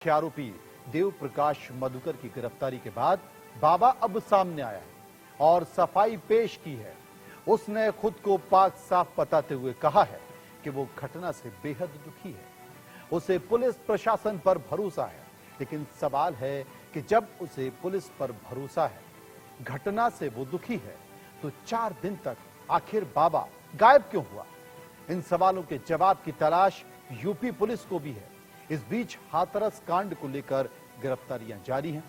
मुख्य आरोपी देव प्रकाश मधुकर की गिरफ्तारी के बाद बाबा अब सामने आया है और सफाई पेश की है। उसने खुद को पाक साफ बताते हुए कहा है कि वो घटना से बेहद दुखी है। उसे पुलिस प्रशासन पर भरोसा है, लेकिन सवाल है कि जब उसे पुलिस पर भरोसा है, घटना से वो दुखी है, तो 4 दिन तक आखिर बाबा गायब क्यों हुआ? इन सवालों के जवाब की तलाश यूपी पुलिस को भी है। इस बीच हाथरस कांड को लेकर गिरफ्तारियां जारी हैं,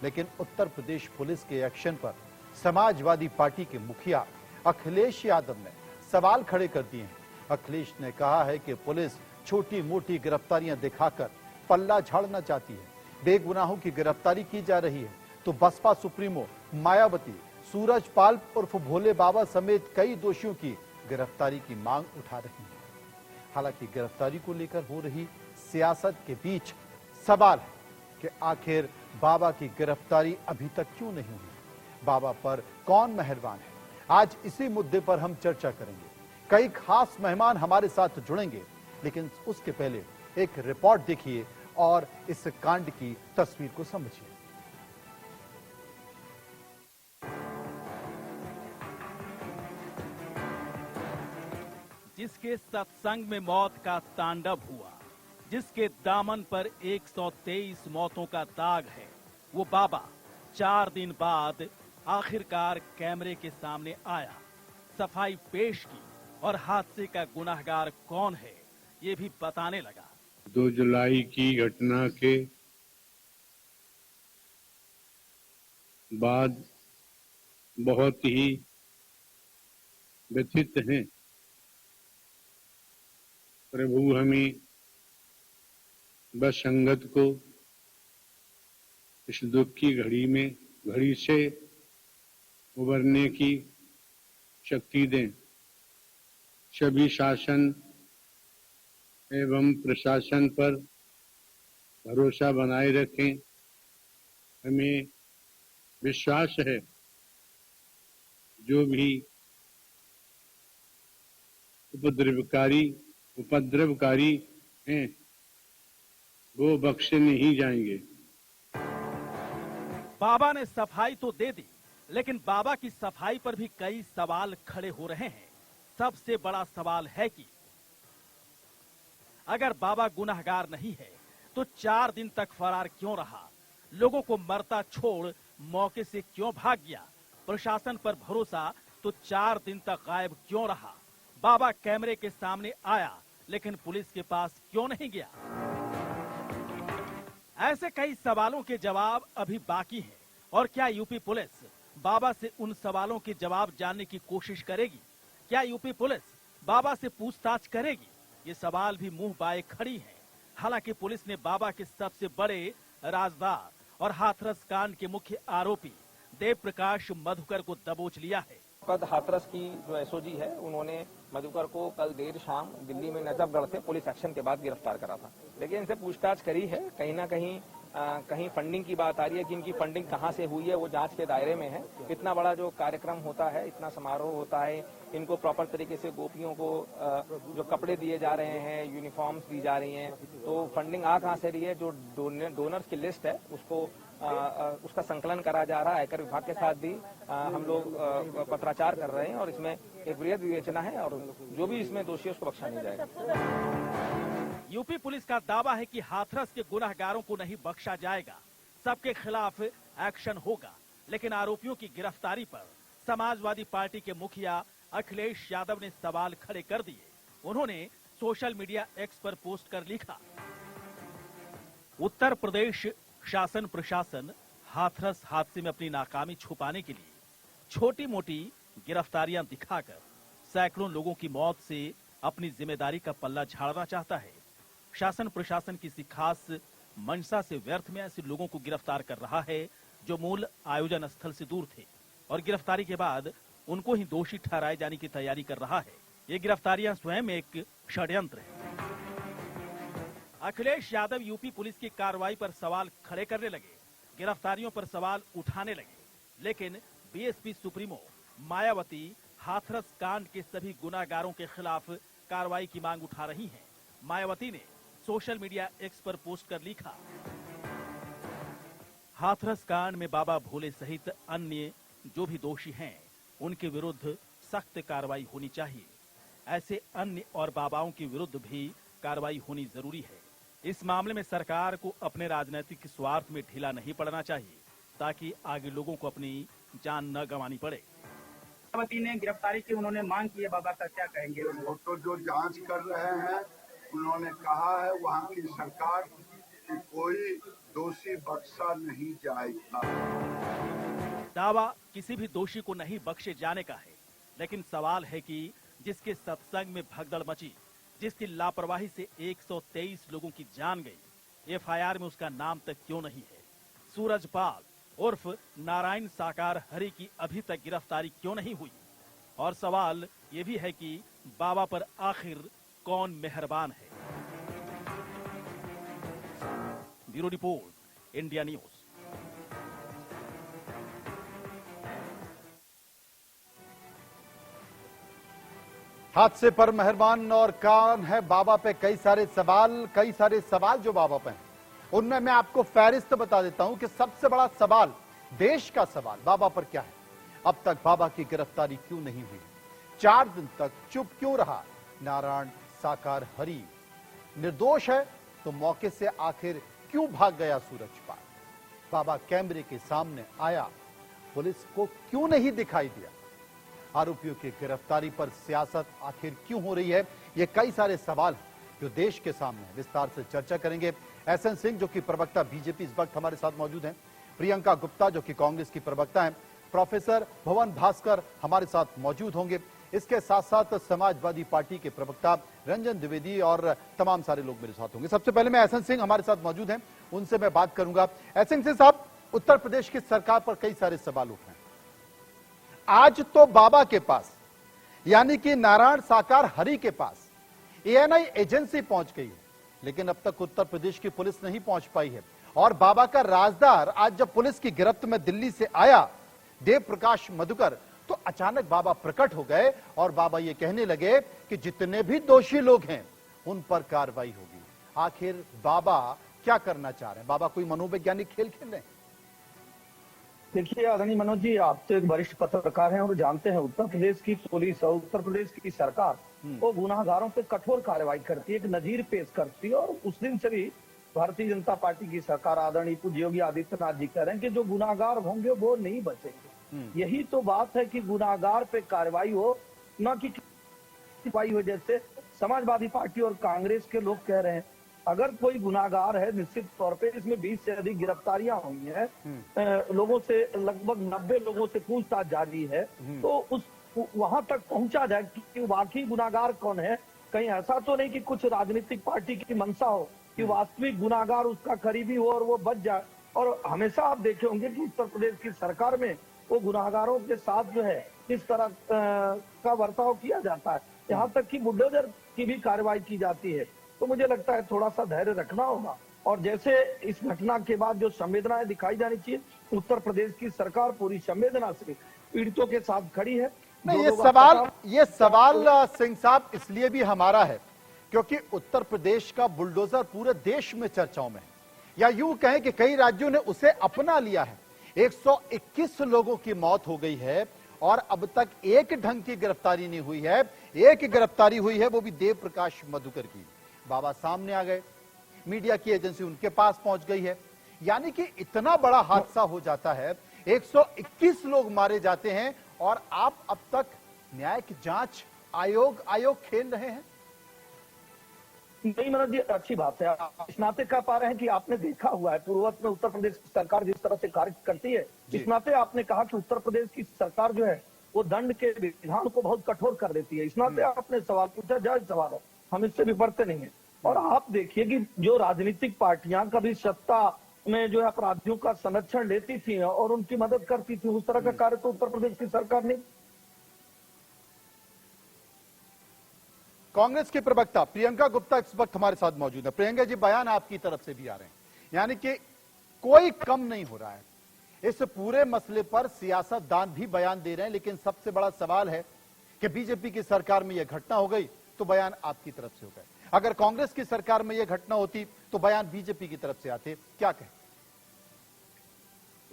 लेकिन उत्तर प्रदेश पुलिस के एक्शन पर समाजवादी पार्टी के मुखिया अखिलेश यादव ने सवाल खड़े कर दिए हैं। अखिलेश ने कहा है कि पुलिस छोटी मोटी गिरफ्तारियां दिखाकर पल्ला झाड़ना चाहती है। बेगुनाहों की गिरफ्तारी की जा रही है तो बसपा सुप्रीमो मायावती सूरजपाल उर्फ भोले बाबा समेत कई दोषियों की गिरफ्तारी की मांग उठा रही है। हालांकि गिरफ्तारी को लेकर हो रही सियासत के बीच सवाल है कि आखिर बाबा की गिरफ्तारी अभी तक क्यों नहीं हुई? बाबा पर कौन मेहरबान है? आज इसी मुद्दे पर हम चर्चा करेंगे। कई खास मेहमान हमारे साथ जुड़ेंगे, लेकिन उसके पहले एक रिपोर्ट देखिए और इस कांड की तस्वीर को समझिए। जिसके सत्संग में मौत का तांडव हुआ, जिसके दामन पर 123 मौतों का दाग है, वो बाबा 4 दिन बाद आखिरकार कैमरे के सामने आया, सफाई पेश की और हादसे का गुनाहगार कौन है ये भी बताने लगा। 2 जुलाई की घटना के बाद बहुत ही व्यथित हैं। प्रभु हमें बस संगत को इस दुख की घड़ी से उबरने की शक्ति दें। सभी शासन एवं प्रशासन पर भरोसा बनाए रखें। हमें विश्वास है जो भी उपद्रवकारी हैं वो बख्शे नहीं जाएंगे। बाबा ने सफाई तो दे दी, लेकिन बाबा की सफाई पर भी कई सवाल खड़े हो रहे हैं। सबसे बड़ा सवाल है कि अगर बाबा गुनाहगार नहीं है तो 4 दिन तक फरार क्यों रहा? लोगों को मरता छोड़ मौके से क्यों भाग गया? प्रशासन पर भरोसा तो 4 दिन तक गायब क्यों रहा? बाबा कैमरे के सामने आया, लेकिन पुलिस के पास क्यों नहीं गया? ऐसे कई सवालों के जवाब अभी बाकी हैं। और क्या यूपी पुलिस बाबा से उन सवालों के जवाब जानने की कोशिश करेगी? क्या यूपी पुलिस बाबा से पूछताछ करेगी? ये सवाल भी मुंह बाए खड़ी हैं। हालांकि पुलिस ने बाबा के सबसे बड़े राजदार और हाथरस कांड के मुख्य आरोपी देव प्रकाश मधुकर को दबोच लिया है। हाथरस की जो एसओजी है, उन्होंने मधुकर को कल देर शाम दिल्ली में नजफगढ़ से पुलिस एक्शन के बाद गिरफ्तार करा था। लेकिन इनसे पूछताछ करी है। कहीं ना कहीं फंडिंग की बात आ रही है कि इनकी फंडिंग कहां से हुई है, वो जांच के दायरे में है। इतना बड़ा जो कार्यक्रम होता है, इतना समारोह होता है, इनको प्रॉपर तरीके से गोपियों को जो कपड़े दिए जा रहे हैं, यूनिफॉर्म्स दी जा रही हैं, तो फंडिंग आ कहां से रही है? जो डोनर्स की लिस्ट है उसका संकलन करा जा रहा है। आयकर विभाग के साथ भी हम लोग पत्राचार कर रहे हैं और इसमें एक वृहद विवेचना है और जो भी इसमें दोषी है उसको बख्शा नहीं जाएगा। यूपी पुलिस का दावा है कि हाथरस के गुनाहगारों को नहीं बख्शा जाएगा, सबके खिलाफ एक्शन होगा। लेकिन आरोपियों की गिरफ्तारी पर समाजवादी पार्टी के मुखिया अखिलेश यादव ने सवाल खड़े कर दिए। उन्होंने सोशल मीडिया एक्स पर पोस्ट कर लिखा, उत्तर प्रदेश शासन प्रशासन हाथरस हादसे में अपनी नाकामी छुपाने के लिए छोटी मोटी गिरफ्तारियां दिखाकर सैकड़ों लोगों की मौत से अपनी जिम्मेदारी का पल्ला झाड़ना चाहता है। शासन प्रशासन किसी खास मंशा से व्यर्थ में ऐसे लोगों को गिरफ्तार कर रहा है जो मूल आयोजन स्थल से दूर थे और गिरफ्तारी के बाद उनको ही दोषी ठहराए जाने की तैयारी कर रहा है। ये गिरफ्तारियां स्वयं एक षड्यंत्र है। अखिलेश यादव यूपी पुलिस की कार्रवाई पर सवाल खड़े करने लगे, गिरफ्तारियों पर सवाल उठाने लगे, लेकिन बीएसपी सुप्रीमो मायावती हाथरस कांड के सभी गुनाहगारों के खिलाफ कार्रवाई की मांग उठा रही हैं। मायावती ने सोशल मीडिया एक्स पर पोस्ट कर लिखा, हाथरस कांड में बाबा भोले सहित अन्य जो भी दोषी हैं, उनके विरुद्ध सख्त कार्रवाई होनी चाहिए। ऐसे अन्य और बाबाओं के विरुद्ध भी कार्रवाई होनी जरूरी है। इस मामले में सरकार को अपने राजनीतिक स्वार्थ में ढीला नहीं पड़ना चाहिए, ताकि आगे लोगों को अपनी जान न गंवानी पड़े। मायावती ने गिरफ्तारी की, उन्होंने मांग की है, बाबा का क्या कहेंगे? वो तो जो जांच कर रहे हैं उन्होंने कहा है वहाँ की सरकार कि कोई दोषी बख्शा नहीं जाएगा। दावा किसी भी दोषी को नहीं बख्शे जाने का है, लेकिन सवाल है कि जिसके सत्संग में भगदड़ मची, जिसकी लापरवाही से 123 लोगों की जान गई, एफआईआर में उसका नाम तक क्यों नहीं है? सूरजपाल उर्फ नारायण साकार हरि की अभी तक गिरफ्तारी क्यों नहीं हुई? और सवाल ये भी है कि बाबा पर आखिर कौन मेहरबान है? Bureau report, India news. हादसे पर मेहरबान और कौन है बाबा पे कई सारे सवाल जो बाबा पे हैं, उनमें मैं आपको फहरिस्त बता देता हूं कि सबसे बड़ा सवाल, देश का सवाल बाबा पर क्या है? अब तक बाबा की गिरफ्तारी क्यों नहीं हुई? 4 दिन तक चुप क्यों रहा नारायण साकार हरि? निर्दोष है तो मौके से आखिर क्यों भाग गया सूरजपाल? बाबा कैमरे के सामने आया, पुलिस को क्यों नहीं दिखाई दिया? आरोपियों की गिरफ्तारी पर सियासत आखिर क्यों हो रही है? ये कई सारे सवाल हैं जो देश के सामने हैं। विस्तार से चर्चा करेंगे। एसएन सिंह जो कि प्रवक्ता बीजेपी इस वक्त हमारे साथ मौजूद हैं, प्रियंका गुप्ता जो कि कांग्रेस की प्रवक्ता हैं, प्रोफेसर भवन भास्कर हमारे साथ मौजूद होंगे। इसके साथ साथ समाजवादी पार्टी के प्रवक्ता रंजन द्विवेदी और तमाम सारे लोग मेरे साथ होंगे। सबसे पहले मैं एसएन सिंह हमारे साथ मौजूद हैं, उनसे मैं बात करूंगा। एसएन सिंह साहब, उत्तर प्रदेश की सरकार पर कई सारे सवाल उठ रहे हैं। आज तो बाबा के पास, यानी कि नारायण साकार हरि के पास एएनआई एजेंसी पहुंच गई है, लेकिन अब तक उत्तर प्रदेश की पुलिस नहीं पहुंच पाई है। और बाबा का राजदार आज जब पुलिस की गिरफ्त में दिल्ली से आया, देव प्रकाश मधुकर, तो अचानक बाबा प्रकट हो गए और बाबा ये कहने लगे कि जितने भी दोषी लोग हैं उन पर कार्रवाई होगी। आखिर बाबा क्या करना चाह रहे हैं? बाबा कोई मनोवैज्ञानिक खेल खेल रहे हैं? देखिए आदरणीय मनोज जी, आप तो एक वरिष्ठ पत्रकार हैं और जानते हैं उत्तर प्रदेश की पुलिस और उत्तर प्रदेश की सरकार वो गुनाहगारों पे कठोर कार्रवाई करती है, एक नजीर पेश करती है। और उस दिन से भी भारतीय जनता पार्टी की सरकार, आदरणीय पूज्य योगी आदित्यनाथ जी कह रहे हैं कि जो गुनाहगार होंगे वो नहीं बचेंगे। यही तो बात है कि गुनाहगार पे कार्रवाई हो, न कि कार्रवाई हो जैसे समाजवादी पार्टी और कांग्रेस के लोग कह रहे हैं। अगर कोई गुनाहगार है, निश्चित तौर पे इसमें 20 से अधिक गिरफ्तारियां हुई हैं, लोगों से लगभग 90 लोगों से पूछताछ जारी है, तो उस वहां तक पहुंचा जाए कि वाकई गुनाहगार कौन है। कहीं ऐसा तो नहीं कि कुछ राजनीतिक पार्टी की मंशा हो कि वास्तविक गुनाहगार उसका करीबी हो और वो बच जाए। और हमेशा आप देखे होंगे कि उत्तर प्रदेश की सरकार में वो गुनाहगारों के साथ जो है किस तरह का बर्ताव किया जाता है, यहाँ तक कि बुलडोजर की भी कार्रवाई की जाती है। तो मुझे लगता है थोड़ा सा धैर्य रखना होगा। और जैसे इस घटना के बाद जो संवेदनाएं दिखाई जानी चाहिए, उत्तर प्रदेश की सरकार पूरी संवेदना से पीड़ितों के साथ खड़ी है। नहीं, ये सवाल सिंह साहब इसलिए भी हमारा है क्योंकि उत्तर प्रदेश का बुलडोजर पूरे देश में चर्चाओं में है, या यूं कहें कि कई राज्यों ने उसे अपना लिया है। 121 लोगों की मौत हो गई है और अब तक एक ढंग की गिरफ्तारी नहीं हुई है। एक गिरफ्तारी हुई है, वो भी देव प्रकाश मधुकर की। बाबा सामने आ गए, मीडिया की एजेंसी उनके पास पहुंच गई है, यानी कि इतना बड़ा हादसा हो जाता है, 121 लोग मारे जाते हैं और आप अब तक न्यायिक जांच आयोग खेल रहे हैं। नहीं मनोज जी, अच्छी बात है। आप इस नाते कह पा रहे हैं कि आपने देखा हुआ है पूर्वोत्तर में उत्तर प्रदेश की सरकार जिस तरह से कार्य करती है, इस नाते आपने कहा कि उत्तर प्रदेश की सरकार जो है वो दंड के विधान को बहुत कठोर कर देती है। इस नाते आपने सवाल पूछा, जायज सवाल है, हम इससे विपरते नहीं है। और आप देखिए कि जो राजनीतिक पार्टियां कभी सत्ता में जो अपराधियों का संरक्षण लेती थी और उनकी मदद करती थी, उस तरह का कार्य तो उत्तर प्रदेश की सरकार ने। कांग्रेस की प्रवक्ता प्रियंका गुप्ता इस वक्त हमारे साथ मौजूद है। प्रियंका जी, बयान आपकी तरफ से भी आ रहे हैं, यानी कि कोई कम नहीं हो रहा है इस पूरे मसले पर। सियासतदान भी बयान दे रहे हैं, लेकिन सबसे बड़ा सवाल है कि बीजेपी की सरकार में यह घटना हो गई तो बयान आपकी तरफ से हो गए। अगर कांग्रेस की सरकार में यह घटना होती तो बयान बीजेपी की तरफ से आते। क्या कहें?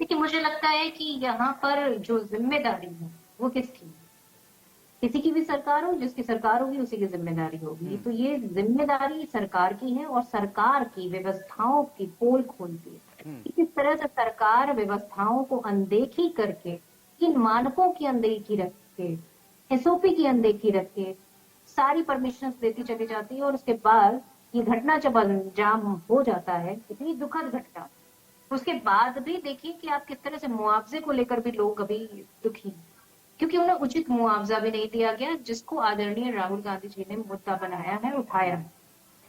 देखिए, मुझे लगता है कि यहाँ पर जो जिम्मेदारी है वो किसकी है? किसी की भी सरकार हो, जिसकी सरकार होगी उसी की जिम्मेदारी होगी। तो ये जिम्मेदारी सरकार की है और सरकार की व्यवस्थाओं की पोल खोलती है कि किस तरह से सरकार व्यवस्थाओं को अनदेखी करके, इन मानकों की अनदेखी रख के, एसओपी की अनदेखी रख के सारी परमिशन देती चली जाती है, और उसके बाद ये घटना जब अंजाम हो जाता है, इतनी दुखद घटना, उसके बाद भी देखिए कि आप किस तरह से मुआवजे को लेकर भी लोग अभी दुखी हैं, क्योंकि उन्हें उचित मुआवजा भी नहीं दिया गया, जिसको आदरणीय राहुल गांधी जी ने मुद्दा बनाया है, उठाया है,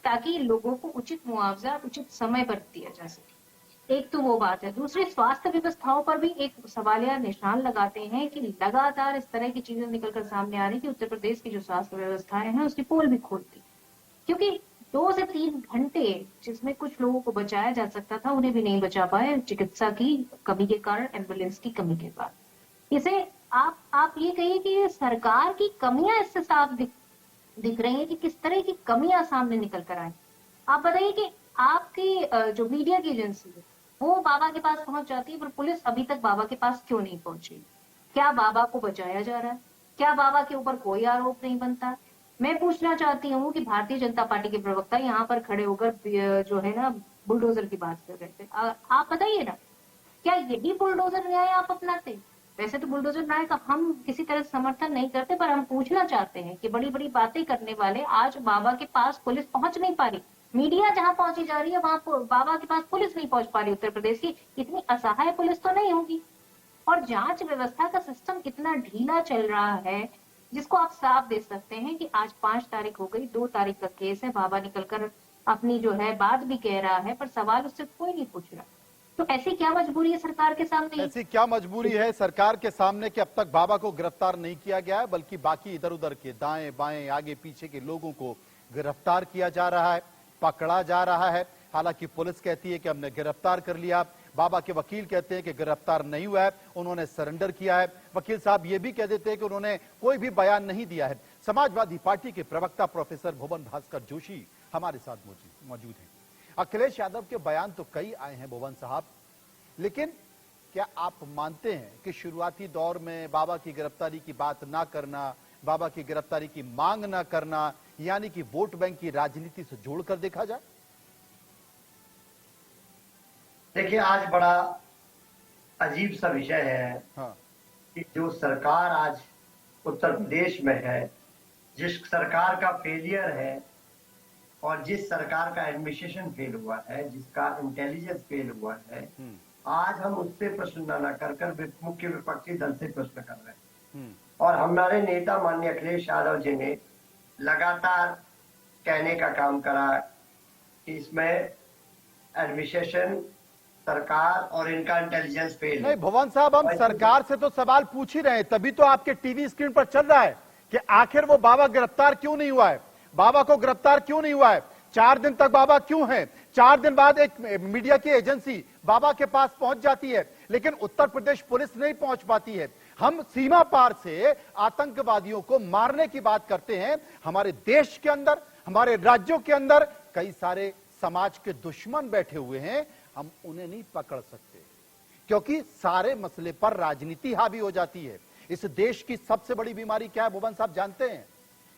ताकि लोगों को उचित मुआवजा उचित समय पर दिया जा सके। एक तो वो बात है। दूसरी, स्वास्थ्य व्यवस्थाओं पर भी एक सवालिया निशान लगाते हैं कि लगातार इस तरह की चीजें निकलकर सामने आ रही कि उत्तर प्रदेश की जो स्वास्थ्य व्यवस्थाएं हैं उसकी पोल भी खोलती, क्योंकि 2 से 3 घंटे जिसमें कुछ लोगों को बचाया जा सकता था उन्हें भी नहीं बचा पाए, चिकित्सा की कमी के कारण, एम्बुलेंस की कमी के बाद। इसे आप ये कहिए कि ये सरकार की कमियां इससे साफ दिख रही है कि किस तरह की कमियां सामने निकल कर आए। आप बताइए कि आपकी जो मीडिया की एजेंसी है वो बाबा के पास पहुंच जाती है, पर पुलिस अभी तक बाबा के पास क्यों नहीं पहुंची? क्या बाबा को बचाया जा रहा है? क्या बाबा के ऊपर कोई आरोप नहीं बनता? मैं पूछना चाहती हूँ कि भारतीय जनता पार्टी के प्रवक्ता यहाँ पर खड़े होकर जो है ना बुलडोजर की बात कर रहे थे, आप बताइए ना, क्या यही बुलडोजर न्याय आप अपनाते? वैसे तो बुलडोजर न्याय का हम किसी तरह समर्थन नहीं करते, पर हम पूछना चाहते हैं कि बड़ी बड़ी बातें करने वाले आज बाबा के पास पुलिस पहुंच नहीं पा रही, मीडिया जहां पहुंची जा रही है वहां बाबा के पास पुलिस नहीं पहुंच पा रही। उत्तर प्रदेश की इतनी असहाय पुलिस तो नहीं होगी। और जांच व्यवस्था का सिस्टम कितना ढीला चल रहा है, जिसको आप साफ दे सकते हैं कि आज 5 तारीख हो गई, 2 तारीख का केस है, बाबा निकलकर अपनी जो है बात भी कह रहा है, पर सवाल उससे कोई नहीं पूछ रहा। तो ऐसी क्या मजबूरी है सरकार के सामने? ऐसी क्या मजबूरी है सरकार के सामने कि अब तक बाबा को गिरफ्तार नहीं किया गया है, बल्कि बाकी इधर उधर के दाएं बाएं आगे पीछे के लोगों को गिरफ्तार किया जा रहा है, पकड़ा जा रहा है। हालांकि पुलिस कहती है कि हमने गिरफ्तार कर लिया, बाबा के वकील कहते हैं कि गिरफ्तार नहीं हुआ है, उन्होंने सरेंडर किया है। वकील साहब ये भी कह देते हैं कि उन्होंने कोई भी बयान नहीं दिया है। समाजवादी पार्टी के प्रवक्ता प्रोफेसर भुवन भास्कर जोशी हमारे साथ मौजूद हैं। अखिलेश यादव के बयान तो कई आए हैं भुवन साहब, लेकिन क्या आप मानते हैं कि शुरुआती दौर में बाबा की गिरफ्तारी की बात ना करना, बाबा की गिरफ्तारी की मांग ना करना, यानी कि वोट बैंक की राजनीति से जोड़कर देखा जाए? देखिए, आज बड़ा अजीब सा विषय है कि जो सरकार आज उत्तर प्रदेश में है, जिस सरकार का फेलियर है और जिस सरकार का एडमिनिस्ट्रेशन फेल हुआ है, जिसका इंटेलिजेंस फेल हुआ है, आज हम उससे प्रश्न न कर मुख्य विपक्षी दल से प्रश्न कर रहे हैं। और हमारे नेता माननीय अखिलेश यादव जी ने लगातार कहने का काम करा कि इसमें एडमिनिस्ट्रेशन, सरकार और इनका इंटेलिजेंस फेल। नहीं भुवन साहब, हम सरकार से तो सवाल पूछ ही रहे हैं, तभी तो आपके टीवी स्क्रीन पर चल रहा है कि आखिर वो बाबा गिरफ्तार क्यों नहीं हुआ है, बाबा को गिरफ्तार क्यों नहीं हुआ है, 4 दिन तक बाबा क्यों है। 4 दिन बाद एक मीडिया की एजेंसी बाबा के पास पहुंच जाती है, लेकिन उत्तर प्रदेश पुलिस नहीं पहुंच पाती है। हम सीमा पार से आतंकवादियों को मारने की बात करते हैं। हमारे देश के अंदर, हमारे राज्यों के अंदर कई सारे समाज के दुश्मन बैठे हुए हैं, हम उन्हें नहीं पकड़ सकते क्योंकि सारे मसले पर राजनीति हावी हो जाती है। इस देश की सबसे बड़ी बीमारी क्या है भुवन साहब जानते हैं?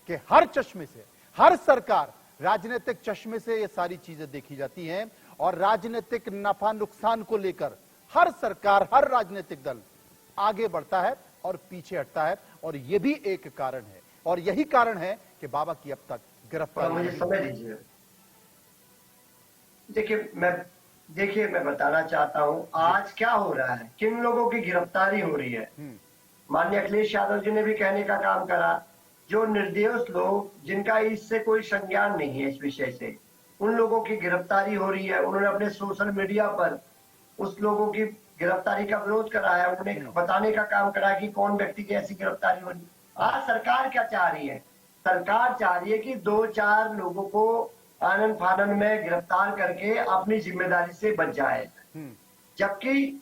कि हर चश्मे से, हर सरकार राजनीतिक चश्मे से ये सारी चीजें देखी जाती हैं और राजनीतिक नफा नुकसान को लेकर हर सरकार, हर राजनीतिक दल आगे बढ़ता है और पीछे हटता है। और ये भी एक कारण है, और यही कारण है कि बाबा की अब तक गिरफ्तारी। मुझे समय दीजिए। देखिए मैं बताना चाहता हूं आज क्या हो रहा है, किन लोगों की गिरफ्तारी हो रही है। माननीय अखिलेश यादव जी ने भी कहने का काम करा, जो निर्दोष लोग, जिनका इससे कोई संज्ञान नहीं है इस विषय से, उन लोगों की गिरफ्तारी हो रही है। उन्होंने अपने सोशल मीडिया पर उस लोगों की गिरफ्तारी का विरोध करा है, उन्हें बताने का काम करा कि कौन व्यक्ति की ऐसी गिरफ्तारी हो रही है। आज सरकार क्या चाह रही है? सरकार चाह रही है कि 2-4 लोगों को आनन फानन में गिरफ्तार करके अपनी जिम्मेदारी से बच जाए, जबकि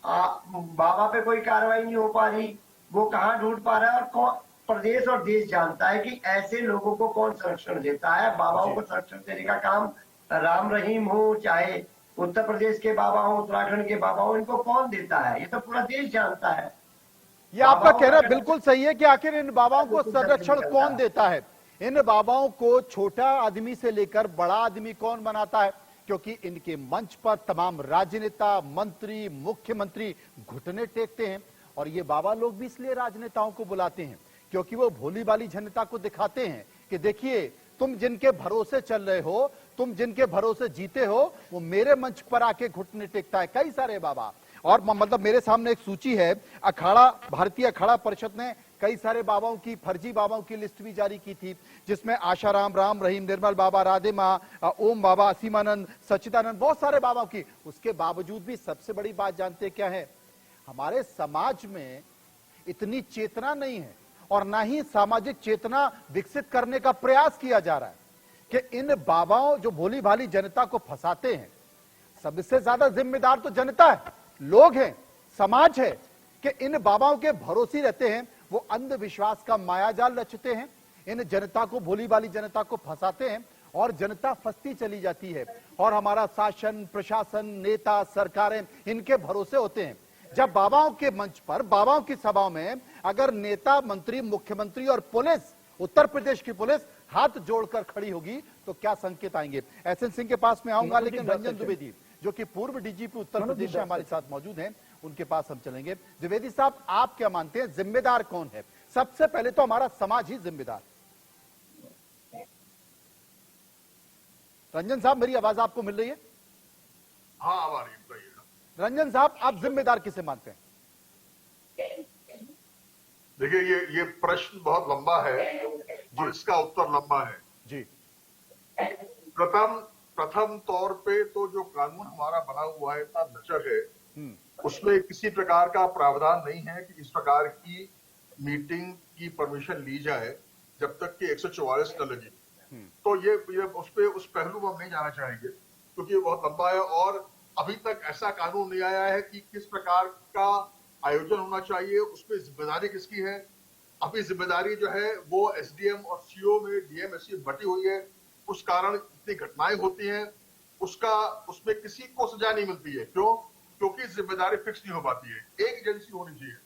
बाबा पे कोई कार्रवाई नहीं हो पा रही। वो कहाँ ढूंढ पा रहा है और कौन, प्रदेश और देश जानता है कि ऐसे लोगों को कौन संरक्षण देता है। बाबाओं को संरक्षण देने का काम राम रहीम हो, चाहे उत्तर प्रदेश के बाबा हो, उत्तराखंड के बाबा हो, इनको कौन देता है? ये तो पूरा देश जानता है। ये आपका कहना बिल्कुल सही है कि आखिर इन बाबाओं को संरक्षण कौन देता है? इन बाबाओं को छोटा आदमी से लेकर बड़ा आदमी कौन बनाता है? क्योंकि इनके मंच पर तमाम राजनेता, मंत्री, मुख्यमंत्री घुटने टेकते हैं। और ये बाबा लोग भी इसलिए राजनेताओं को बुलाते हैं क्योंकि वो भोली भाली जनता को दिखाते हैं कि देखिए, तुम जिनके भरोसे चल रहे हो, तुम जिनके भरोसे जीते हो, वो मेरे मंच पर आके घुटने टेकता है। कई सारे बाबा, और मतलब मेरे सामने एक सूची है, अखाड़ा, भारतीय अखाड़ा परिषद ने कई सारे बाबाओं की, फर्जी बाबाओं की लिस्ट भी जारी की थी, जिसमें आशाराम, राम रहीम, निर्मल बाबा, राधे माँ, ओम बाबा, असीमानंद, सच्चिदानंद, बहुत सारे बाबाओं की। उसके बावजूद भी सबसे बड़ी बात जानते क्या है? हमारे समाज में इतनी चेतना नहीं है और ना ही सामाजिक चेतना विकसित करने का प्रयास किया जा रहा है कि इन बाबाओं जो भोली भाली जनता को फंसाते हैं, सबसे ज्यादा जिम्मेदार तो जनता है, लोग हैं, समाज है, कि इन बाबाओं के भरोसे रहते हैं। वो अंधविश्वास का मायाजाल रचते हैं, इन जनता को, भोली भाली जनता को फंसाते हैं और जनता फंसती चली जाती है। और हमारा शासन, प्रशासन, नेता, सरकारें इनके भरोसे होते हैं। जब बाबाओं के मंच पर, बाबाओं की सभाओं में अगर नेता, मंत्री, मुख्यमंत्री और पुलिस, उत्तर प्रदेश की पुलिस हाथ जोड़कर खड़ी होगी तो क्या संकेत आएंगे? एसएन सिंह के पास में आऊंगा, लेकिन रंजन द्विवेदी जो कि पूर्व डीजीपी उत्तर प्रदेश से हमारे साथ मौजूद हैं, उनके पास हम चलेंगे। द्विवेदी साहब, आप क्या मानते हैं, जिम्मेदार कौन है? सबसे पहले तो हमारा समाज ही जिम्मेदार। रंजन साहब, मेरी आवाज आपको मिल रही है? हाँ, आ रही है। रंजन साहब, आप जिम्मेदार किसे मानते हैं? देखिए, ये प्रश्न बहुत लंबा है और इसका उत्तर लंबा है जी। प्रथम तौर पे तो जो कानून हमारा बना हुआ है, इतना लचर है, उसमें किसी प्रकार का प्रावधान नहीं है कि इस प्रकार की मीटिंग की परमिशन ली जाए जब तक कि 144 न लगी। तो ये उस पहलू में हम नहीं जाना चाहेंगे क्योंकि ये बहुत लंबा है और अभी तक ऐसा कानून नहीं आया है कि किस प्रकार का आयोजन होना चाहिए, उसमें जिम्मेदारी किसकी है। अभी जिम्मेदारी जो है वो एसडीएम और सीओ में डीएम एससी बटी हुई है, उस कारण इतनी घटनाएं होती हैं, उसमें किसी को सजा नहीं मिलती है। क्यों? क्योंकि जिम्मेदारी फिक्स नहीं हो पाती है। एक एजेंसी होनी चाहिए,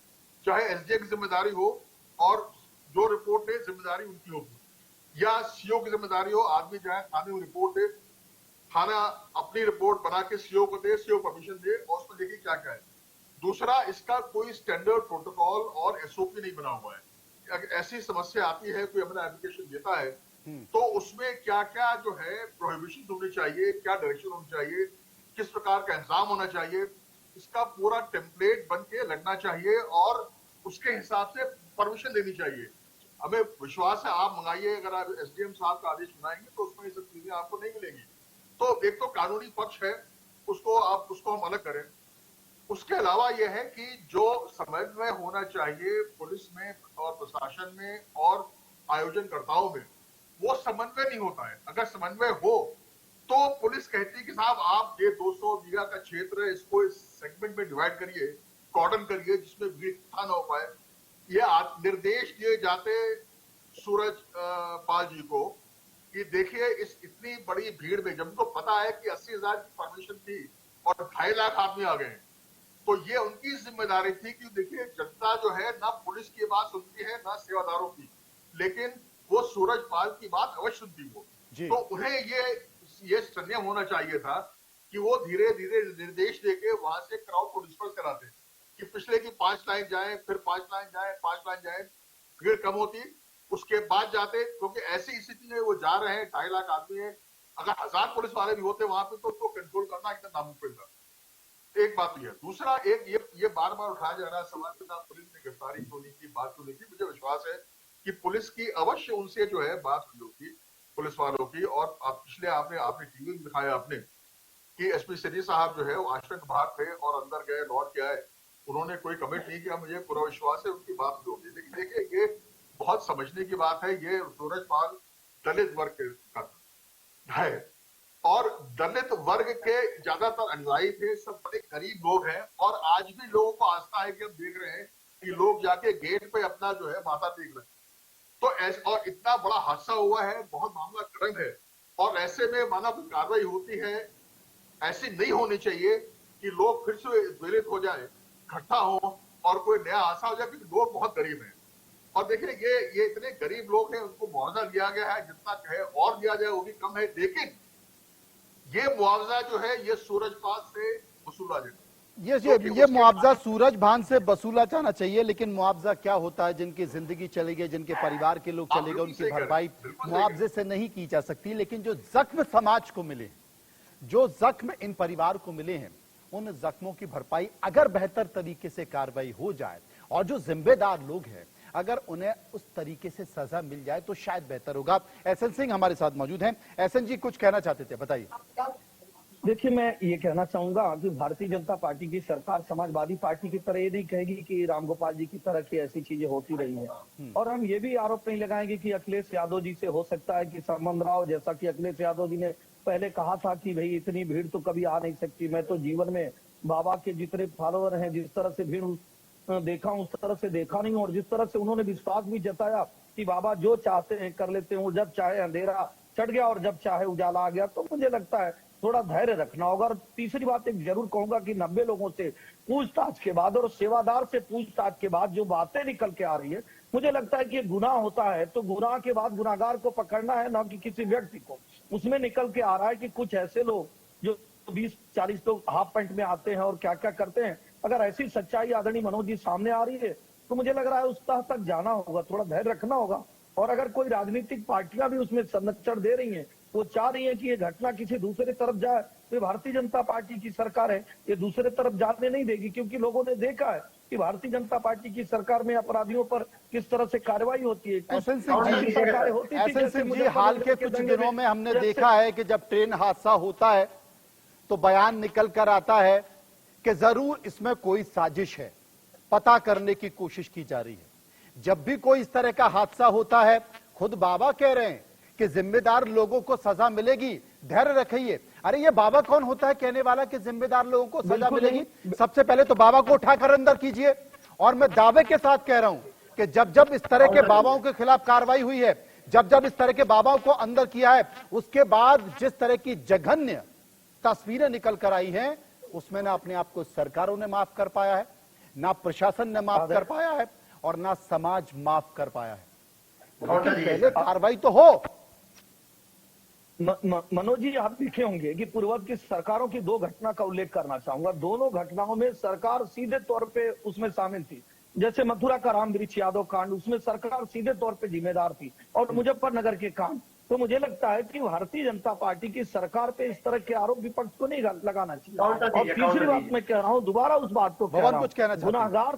चाहे एसडीएम की जिम्मेदारी हो और जो रिपोर्ट दे जिम्मेदारी उनकी होगी, या सीओ की जिम्मेदारी हो, आदमी जाए थाने में रिपोर्ट दे, थाना अपनी रिपोर्ट बना के सीओ को दे, सीओ परमिशन दे और उसमें देखिए क्या क्या है। दूसरा, इसका कोई स्टैंडर्ड प्रोटोकॉल और एसओपी नहीं बना हुआ है। अगर ऐसी समस्या आती है, कोई अपना एप्लीकेशन देता है तो उसमें क्या क्या जो है प्रोहिबिशन होनी चाहिए, क्या डायरेक्शन होनी चाहिए, किस प्रकार का इंतजाम होना चाहिए, इसका पूरा टेम्पलेट बन के लगना चाहिए और उसके हिसाब से परमिशन देनी चाहिए। हमें विश्वास है, आप मंगाइए, अगर आप एसडीएम साहब का आदेश बनाएंगे तो उसमें ये सब चीजें आपको नहीं मिलेगी। तो एक तो कानूनी पक्ष है, उसको हम अलग करें। उसके अलावा यह है कि जो समन्वय होना चाहिए पुलिस में और प्रशासन में और आयोजनकर्ताओं में, वो समन्वय नहीं होता है। अगर समन्वय हो तो पुलिस कहती है कि साहब आप ये 200 बीघा का क्षेत्र है, इसको इस सेगमेंट में डिवाइड करिए, कॉर्डन करिए, जिसमें भीड़ इकट्ठा न हो पाए। ये निर्देश दिए जाते सूरज पाल जी को कि देखिए इस इतनी बड़ी भीड़ में, जब उनको पता है कि 80,000 की परमिशन थी और 2.5 लाख आदमी आ गए, तो ये उनकी जिम्मेदारी थी कि देखिए जनता जो है ना पुलिस की बात सुनती है ना सेवादारों की, लेकिन वो सूरज पाल की बात अवश्य सुनती हो। तो उन्हें ये संयम होना चाहिए था कि वो धीरे धीरे निर्देश देके वहां से क्राउड को डिस्पर्स कराते कि पिछले की 5 लाइन जाए, फिर 5 लाइन जाए, 5 लाइन जाए, भीड़ कम होती, उसके बाद जाते। क्योंकि ऐसी स्थिति में वो जा रहे हैं, 2.5 लाख आदमी है, अगर 1000 पुलिस वाले भी होते वहां पे तो उसको कंट्रोल करना इतना नामुमकिन था। एक बात ये, दूसरा एक ये बार बार उठाया जा रहा है सवाल के साथ पुलिस ने गिरफ्तारी होने की बात होने की। मुझे विश्वास है कि पुलिस की अवश्य उनसे जो है बात हुई होगी, पुलिस वालों की। और पिछले आपने टीवी में दिखाया आपने कि एसपी सिटी साहब जो है वो आश्रम के बाहर थे और अंदर गए, लौट के आए, उन्होंने कोई कमेंट नहीं किया। मुझे पूरा विश्वास है उनकी बात हुई होगी। लेकिन देखिए ये बहुत समझने की बात है, ये सूरज पाल दलित वर्ग का है और दलित वर्ग के ज्यादातर अनुयायी थे, सब बड़े गरीब लोग हैं और आज भी लोगों को आस्था है कि हम देख रहे हैं कि लोग जाके गेट पे अपना जो है माथा टेक रहे हैं। तो ऐसे और इतना बड़ा हादसा हुआ है, बहुत मामला गर्म है और ऐसे में माना कोई कार्रवाई होती है ऐसी नहीं होनी चाहिए कि लोग फिर से ज्वलित हो जाए, इकट्ठा हो और कोई नया हादसा हो जाए, क्योंकि लोग बहुत गरीब हैं। और देखिए ये इतने गरीब लोग हैं, उनको मुआवजा दिया गया है, जितना कहे और दिया जाए वो भी कम है, लेकिन ये मुआवजा जो है ये सूरजपाल से वसूला जाए। ये मुआवजा सूरज भान से वसूला जाना चाहिए, लेकिन मुआवजा क्या होता है? जिनकी जिंदगी चली गई, जिनके परिवार के लोग चले गए, उनकी भरपाई मुआवजे से नहीं की जा सकती। लेकिन जो जख्म समाज को मिले, जो जख्म इन परिवार को मिले हैं, उन जख्मों की भरपाई अगर बेहतर तरीके से कार्रवाई हो जाए और जो जिम्मेदार लोग हैं अगर उन्हें उस तरीके से सजा मिल जाए तो शायद बेहतर होगा। एसएन सिंह हमारे साथ मौजूद हैं। एसएन जी कुछ कहना चाहते थे, बताइए। देखिए, मैं ये कहना चाहूंगा कि भारतीय जनता पार्टी की सरकार समाजवादी पार्टी की तरह ये नहीं कहेगी कि रामगोपाल जी की तरह की ऐसी चीजें होती रही है। और हम ये भी आरोप नहीं लगाएंगे कि अखिलेश यादव जी से हो सकता है कि संबंध रहा हो, जैसा कि अखिलेश यादव जी ने पहले कहा था कि भाई इतनी भीड़ तो कभी आ नहीं सकती। मैं तो जीवन में बाबा के जितने फॉलोअर हैं, जिस तरह से भीड़ देखा उस तरह से देखा नहीं। और जिस तरह से उन्होंने विश्वास भी जताया कि बाबा जो चाहते हैं कर लेते हैं, वो जब चाहे अंधेरा चढ़ गया और जब चाहे उजाला आ गया। तो मुझे लगता है थोड़ा धैर्य रखना होगा। और तीसरी बात एक जरूर कहूंगा कि 90 लोगों से पूछताछ के बाद और सेवादार से पूछताछ के बाद जो बातें निकल के आ रही है, मुझे लगता है कि गुनाह होता है तो गुनाह के बाद गुनाहगार को पकड़ना है, ना कि किसी व्यक्ति को। उसमें निकल के आ रहा है कि कुछ ऐसे लोग जो 20-40 लोग हाफ पैंट में आते हैं और क्या क्या करते हैं। अगर ऐसी सच्चाई आदरणीय मनोज जी सामने आ रही है तो मुझे लग रहा है उस तक जाना होगा, थोड़ा धैर्य रखना होगा। और अगर कोई राजनीतिक पार्टियां भी उसमें संरक्षण दे रही हैं, वो चाह रही है कि ये घटना किसी दूसरे तरफ जाए, तो भारतीय जनता पार्टी की सरकार है, ये दूसरे तरफ जाने नहीं देगी। क्योंकि लोगों ने देखा है कि भारतीय जनता पार्टी की सरकार में अपराधियों पर किस तरह से कार्रवाई होती है। एसएन सिंह जी, हाल के कुछ दिनों में हमने देखा है कि जब ट्रेन हादसा होता है तो बयान निकल कर आता है कि जरूर इसमें कोई साजिश है, पता करने की कोशिश की जा रही है। जब भी कोई इस तरह का हादसा होता है, खुद बाबा कह रहे हैं कि जिम्मेदार लोगों को सजा मिलेगी, धैर्य रखिए। अरे ये बाबा कौन होता है कहने वाला कि जिम्मेदार लोगों को सजा मिलेगी? सबसे पहले तो बाबा को उठाकर अंदर कीजिए। और मैं दावे के साथ कह रहा हूं कि जब जब इस तरह के बाबाओं के खिलाफ कार्रवाई हुई है, जब जब इस तरह के बाबाओं को अंदर किया है, उसके बाद जिस तरह की जघन्य तस्वीरें निकल कर आई हैं, उसमें ना अपने आप को सरकारों ने माफ कर पाया है, ना प्रशासन ने माफ कर पाया है, और ना समाज माफ कर पाया है। पहले कार्रवाई तो हो। मनोज जी, आप देखे होंगे कि पूर्ववर्ती की सरकारों की 2 घटना का उल्लेख करना चाहूंगा। दोनों घटनाओं में सरकार सीधे तौर पे उसमें शामिल थी। जैसे मथुरा का रामवृक्ष यादव कांड, उसमें सरकार सीधे तौर पे जिम्मेदार थी। और मुजफ्फरनगर के कांड, तो मुझे लगता है कि भारतीय जनता पार्टी की सरकार पे इस तरह के आरोप विपक्ष को नहीं लगाना चाहिए। और तीसरी बात मैं कह रहा हूँ, दोबारा उस बात को कह रहा हूं, गुनाहगार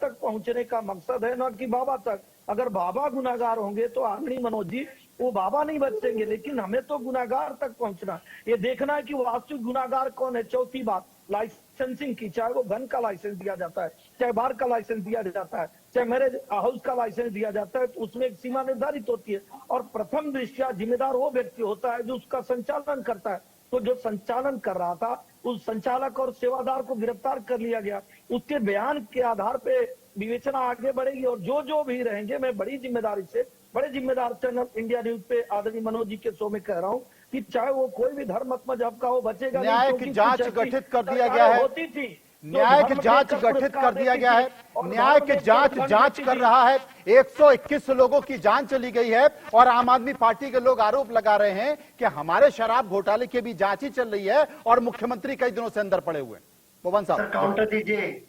तक पहुंचने का मकसद है, न कि बाबा तक। अगर बाबा गुनाहगार होंगे तो आदरणीय मनोज जी वो बाबा नहीं बचेंगे, लेकिन हमें तो गुनाहगार तक पहुंचना, ये देखना है कि वास्तविक गुनाहगार कौन है। चौथी बात, लाइसेंसिंग की, चाहे वो गन का लाइसेंस दिया जाता है, चाहे बार का लाइसेंस दिया जाता है, चाहे मैरिज हाउस का लाइसेंस दिया जाता है, तो उसमें एक सीमा निर्धारित होती है। और प्रथम दृष्टया जिम्मेदार वो व्यक्ति होता है जो उसका संचालन करता है। तो जो संचालन कर रहा था उस संचालक और सेवादार को गिरफ्तार कर लिया गया। उसके बयान के आधार पे विवेचना आगे बढ़ेगी। और जो भी रहेंगे, मैं बड़ी जिम्मेदारी से, बड़े जिम्मेदार चैनल इंडिया न्यूज पे आदरणीय मनोज जी के शो में कह रहा हूँ कि चाहे वो कोई भी धर्म मत मजहब का हो, बचेगा। न्याय की जांच गठित कर दिया गया है, होती थी, न्याय की जांच गठित कर दिया गया है, न्याय की जांच कर रहा है। 121 लोगों की जान चली गई है और आम आदमी पार्टी के लोग आरोप लगा रहे हैं कि हमारे शराब घोटाले की भी जांच ही चल रही है और मुख्यमंत्री कई दिनों से अंदर पड़े हुए हैं। भुवन साहब, काउंटर दीजिए।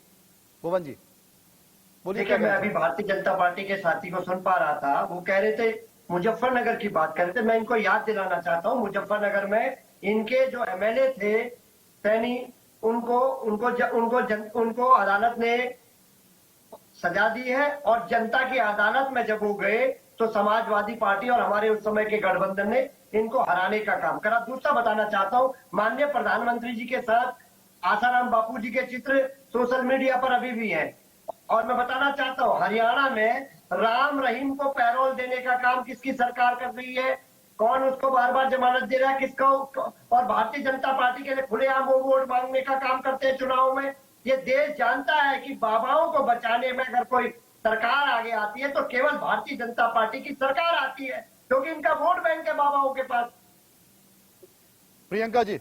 भुवन जी बोलिए। देखिए, मैं अभी भारतीय जनता पार्टी के साथी को सुन पा रहा था, वो कह रहे थे मुजफ्फरनगर की बात कर रहे थे। मैं इनको याद दिलाना चाहता हूँ, मुजफ्फरनगर में इनके जो एमएलए थे सैनी, उनको अदालत ने सजा दी है। और जनता की अदालत में जब वो गए तो समाजवादी पार्टी और हमारे उस समय के गठबंधन ने इनको हराने का काम करा। दूसरा बताना चाहता हूँ, माननीय प्रधानमंत्री जी के साथ आसाराम बापू जी के चित्र सोशल मीडिया पर अभी भी है। और मैं बताना चाहता हूँ, हरियाणा में राम रहीम को पैरोल देने का काम किसकी सरकार कर रही है? कौन उसको बार बार जमानत दे रहा है, किसको? और भारतीय जनता पार्टी के लिए खुलेआम वो वोट मांगने का काम करते हैं चुनाव में। ये देश जानता है कि बाबाओं को बचाने में अगर कोई सरकार आगे आती है तो केवल भारतीय जनता पार्टी की सरकार आती है, क्योंकि इनका वोट बैंक है बाबाओं के पास। प्रियंका जी।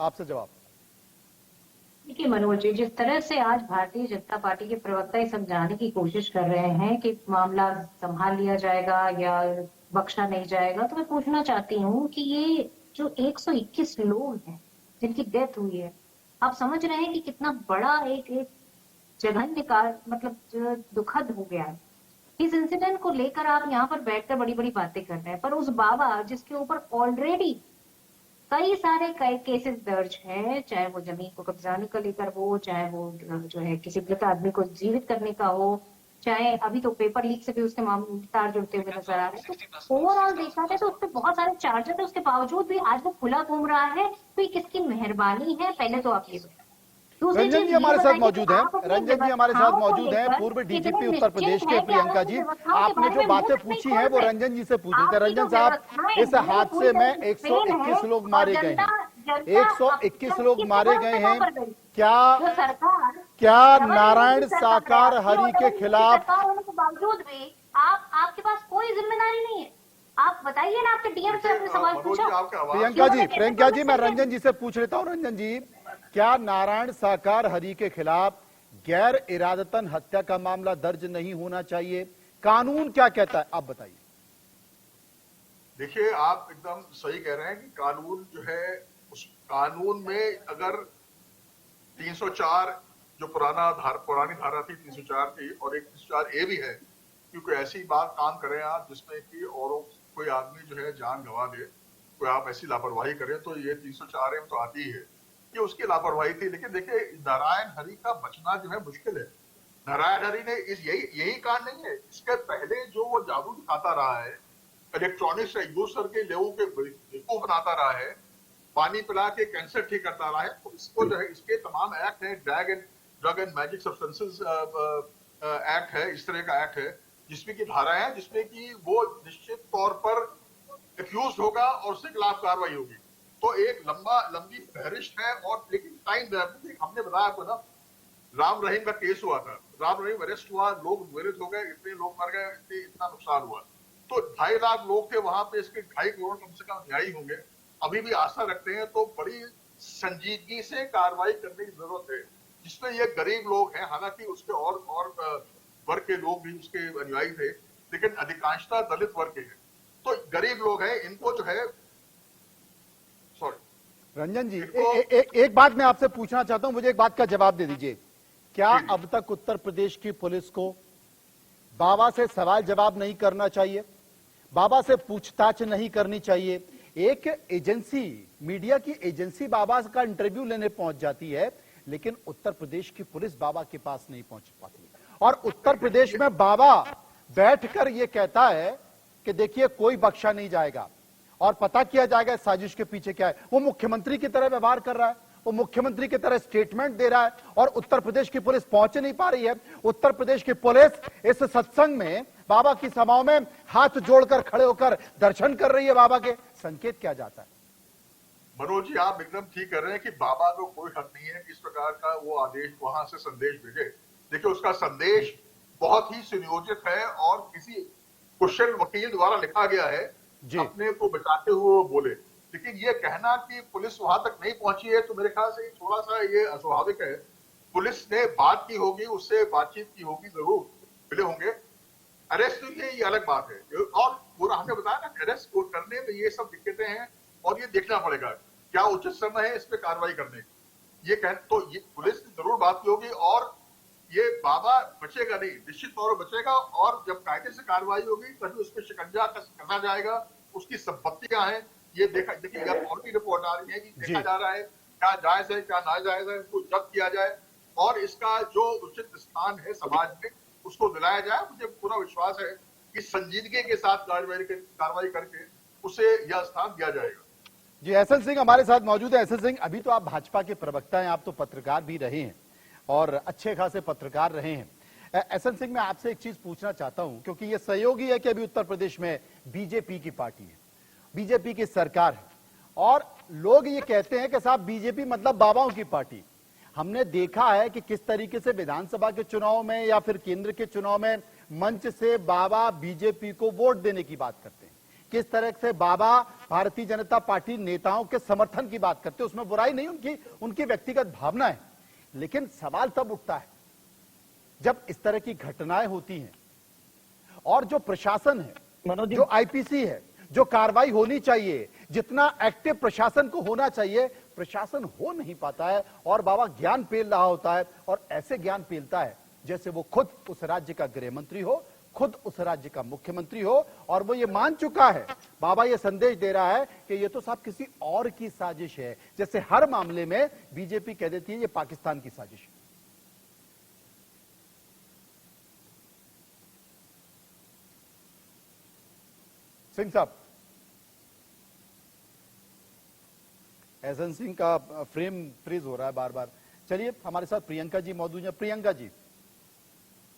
आपसे जवाब। देखिए मनोज जी, जिस तरह से आज भारतीय जनता पार्टी के प्रवक्ता ये समझाने की कोशिश कर रहे हैं कि मामला संभाल लिया जाएगा या बख्शा नहीं जाएगा, तो मैं पूछना चाहती हूँ कि ये जो 121 लोग हैं जिनकी डेथ हुई है, आप समझ रहे हैं कि कितना बड़ा एक जघन्य कार्य, मतलब जो दुखद हो गया है। इस इंसिडेंट को लेकर आप यहाँ पर बैठकर बड़ी बड़ी बातें कर रहे हैं, पर उस बाबा जिसके ऊपर ऑलरेडी कई सारे केसेस दर्ज हैं, चाहे वो जमीन को कब्जाने का लेकर हो, चाहे वो जो है किसी मृत आदमी को जीवित करने का हो, चाहे अभी तो पेपर लीक से भी उसके तार जुड़ते हुए नजर आ रहे हैं, तो ओवरऑल देखा जाए तो उस पर बहुत सारे चार्जेस है। उसके बावजूद भी आज वो खुला घूम रहा है, तो ये किसकी मेहरबानी है? पहले तो आप ये बताइए। रंजन जी हमारे साथ मौजूद हैं, रंजन जी हमारे साथ मौजूद हैं, पूर्व डीजीपी उत्तर प्रदेश के प्रियंका जी। आपने जो बातें पूछी हैं वो रंजन जी से पूछी थी। रंजन साहब, इस हादसे में 121 लोग मारे गए हैं, 121 लोग मारे गए हैं। क्या नारायण साकार हरि के खिलाफ होने के बावजूद भी आपके पास कोई जिम्मेदारी नहीं है? आप बताइए ना, आपके डीएम से आपने सवाल पूछा। प्रियंका जी मैं रंजन जी से पूछ लेता हूँ। रंजन जी, क्या नारायण साकार हरि के खिलाफ गैर इरादतन हत्या का मामला दर्ज नहीं होना चाहिए? कानून क्या कहता है, आप बताइए। देखिए, आप एकदम सही कह रहे हैं कि कानून जो है, उस कानून में अगर 304 जो पुरानी धारा थी 304 की, और एक 304A भी है, क्योंकि ऐसी बात काम करें आप जिसमें कि औरों कोई आदमी जो है जान गंवा दे, कोई आप ऐसी लापरवाही करें, तो ये 304A में तो आती ही है कि उसकी लापरवाही थी। लेकिन देखिए, नारायण हरि का बचना जो है मुश्किल है। नारायण हरि ने यही कांड नहीं है, इसके पहले जो वो जादू दिखाता रहा है, इलेक्ट्रॉनिक्स यूज करके लोगों के बेवकूफ बनाता रहा है, पानी पिला के कैंसर ठीक करता रहा है, तो इसको जो है, इसके तमाम एक्ट है, drug and magic substances act है, इस तरह का एक्ट है जिसमें की धारा है, जिसमें कि वो निश्चित तौर पर एक्यूज होगा और उसके खिलाफ कार्रवाई होगी। तो एक लंबी फहरिस्त है, और लेकिन टाइम हमने बताया आपको ना, राम रहीम का केस हुआ था, राम रहीम अरेस्ट हुआ, लोग पीड़ित हो गए, इतने लोग मर गए, इतना नुकसान हुआ, तो 2.5 लाख लोग थे वहां पे, इसके 2.5 करोड़ कम से कम न्यायी होंगे, अभी भी आशा रखते हैं। तो बड़ी संजीदगी से कार्रवाई करने की जरूरत है, जिसमें ये गरीब लोग हैं, हालांकि उसके और वर्ग के लोग भी उसके अनुयायी थे, लेकिन अधिकांशतः दलित वर्ग के हैं, तो गरीब लोग हैं, इनको जो है। रंजन जी, एक बात मैं आपसे पूछना चाहता हूं, मुझे एक बात का जवाब दे दीजिए। क्या अब तक उत्तर प्रदेश की पुलिस को बाबा से सवाल जवाब नहीं करना चाहिए, बाबा से पूछताछ नहीं करनी चाहिए? एक एजेंसी, मीडिया की एजेंसी बाबा का इंटरव्यू लेने पहुंच जाती है, लेकिन उत्तर प्रदेश की पुलिस बाबा के पास नहीं पहुंच पाती, और उत्तर प्रदेश में बाबा बैठकर यह कहता है कि देखिए कोई बख्शा नहीं जाएगा और पता किया जाएगा साजिश के पीछे क्या है। वो मुख्यमंत्री की तरह व्यवहार कर रहा है, वो मुख्यमंत्री की तरह स्टेटमेंट दे रहा है, और उत्तर प्रदेश की पुलिस पहुंच नहीं पा रही है। उत्तर प्रदेश की पुलिस इस सत्संग में, बाबा की सभाओं में हाथ जोड़कर खड़े होकर दर्शन कर रही है। बाबा के संकेत क्या जाता है? मनोज जी, आप एकदम ठीक कर रहे हैं कि बाबा को कोई हक नहीं है इस प्रकार का वो आदेश, वहां से संदेश भेजे। देखिए, उसका संदेश बहुत ही सुनियोजित है और किसी कुशल वकील द्वारा लिखा गया है, अपने को बचाते हुए वो बोले। लेकिन ये कहना कि पुलिस वहां तक नहीं पहुंची है, तो मेरे ख्याल से थोड़ा सा ये अस्वाभाविक है। पुलिस ने बात की होगी, उससे बातचीत की होगी, जरूर मिले होंगे। अरेस्ट हुई है, ये अलग बात है, और पूरा हमने बताया ना, अरेस्ट करने में ये सब दिक्कतें हैं, और ये देखना पड़ेगा क्या उचित समय है इस पे कार्रवाई करने की। ये पुलिस ने जरूर बात की होगी, और ये बाबा बचेगा नहीं, निश्चित तौर पर बचेगा, और जब कायदे से कार्रवाई होगी तभी उस पर शिकंजा करना जाएगा। उसकी संपत्तियां हैं, ये देखिए अथॉरिटी रिपोर्ट आ रही है कि देखा जा रहा है क्या जायज है क्या नाजायज है, उसको जब्त किया जाए और इसका जो उचित स्थान है समाज में उसको दिलाया जाए। मुझे पूरा विश्वास है कि संजीदगी के साथ कार्रवाई करके उसे यह स्थान दिया जाएगा। जी, एसएन सिंह हमारे साथ मौजूद है। एसएन सिंह, अभी तो आप भाजपा के प्रवक्ता हैं, आप तो पत्रकार भी रहे हैं और अच्छे खासे पत्रकार रहे हैं। एसएन सिंह, मैं आपसे एक चीज पूछना चाहता हूं, क्योंकि ये सहयोगी है कि अभी उत्तर प्रदेश में बीजेपी की पार्टी है, बीजेपी की सरकार है, और लोग ये कहते हैं कि साहब बीजेपी मतलब बाबाओं की पार्टी। हमने देखा है कि किस तरीके से विधानसभा के चुनाव में या फिर केंद्र के चुनाव में मंच से बाबा बीजेपी को वोट देने की बात करते हैं, किस तरह से बाबा भारतीय जनता पार्टी नेताओं के समर्थन की बात करते हैं, उसमें बुराई नहीं, उनकी व्यक्तिगत भावना है। लेकिन सवाल तब उठता है जब इस तरह की घटनाएं होती हैं और जो प्रशासन है, जो आईपीसी है, जो कार्रवाई होनी चाहिए, जितना एक्टिव प्रशासन को होना चाहिए, प्रशासन हो नहीं पाता है और बाबा ज्ञान पेल रहा होता है। और ऐसे ज्ञान पेलता है जैसे वो खुद उस राज्य का गृह मंत्री हो, खुद उस राज्य का मुख्यमंत्री हो, और वो ये मान चुका है, बाबा ये संदेश दे रहा है कि ये तो साहब किसी और की साजिश है। जैसे हर मामले में बीजेपी कह देती है ये पाकिस्तान की साजिश है। सिंह साहब, एहसन सिंह का फ्रेम फ्रीज हो रहा है बार बार। चलिए, हमारे साथ प्रियंका जी मौजूद है। प्रियंका जी,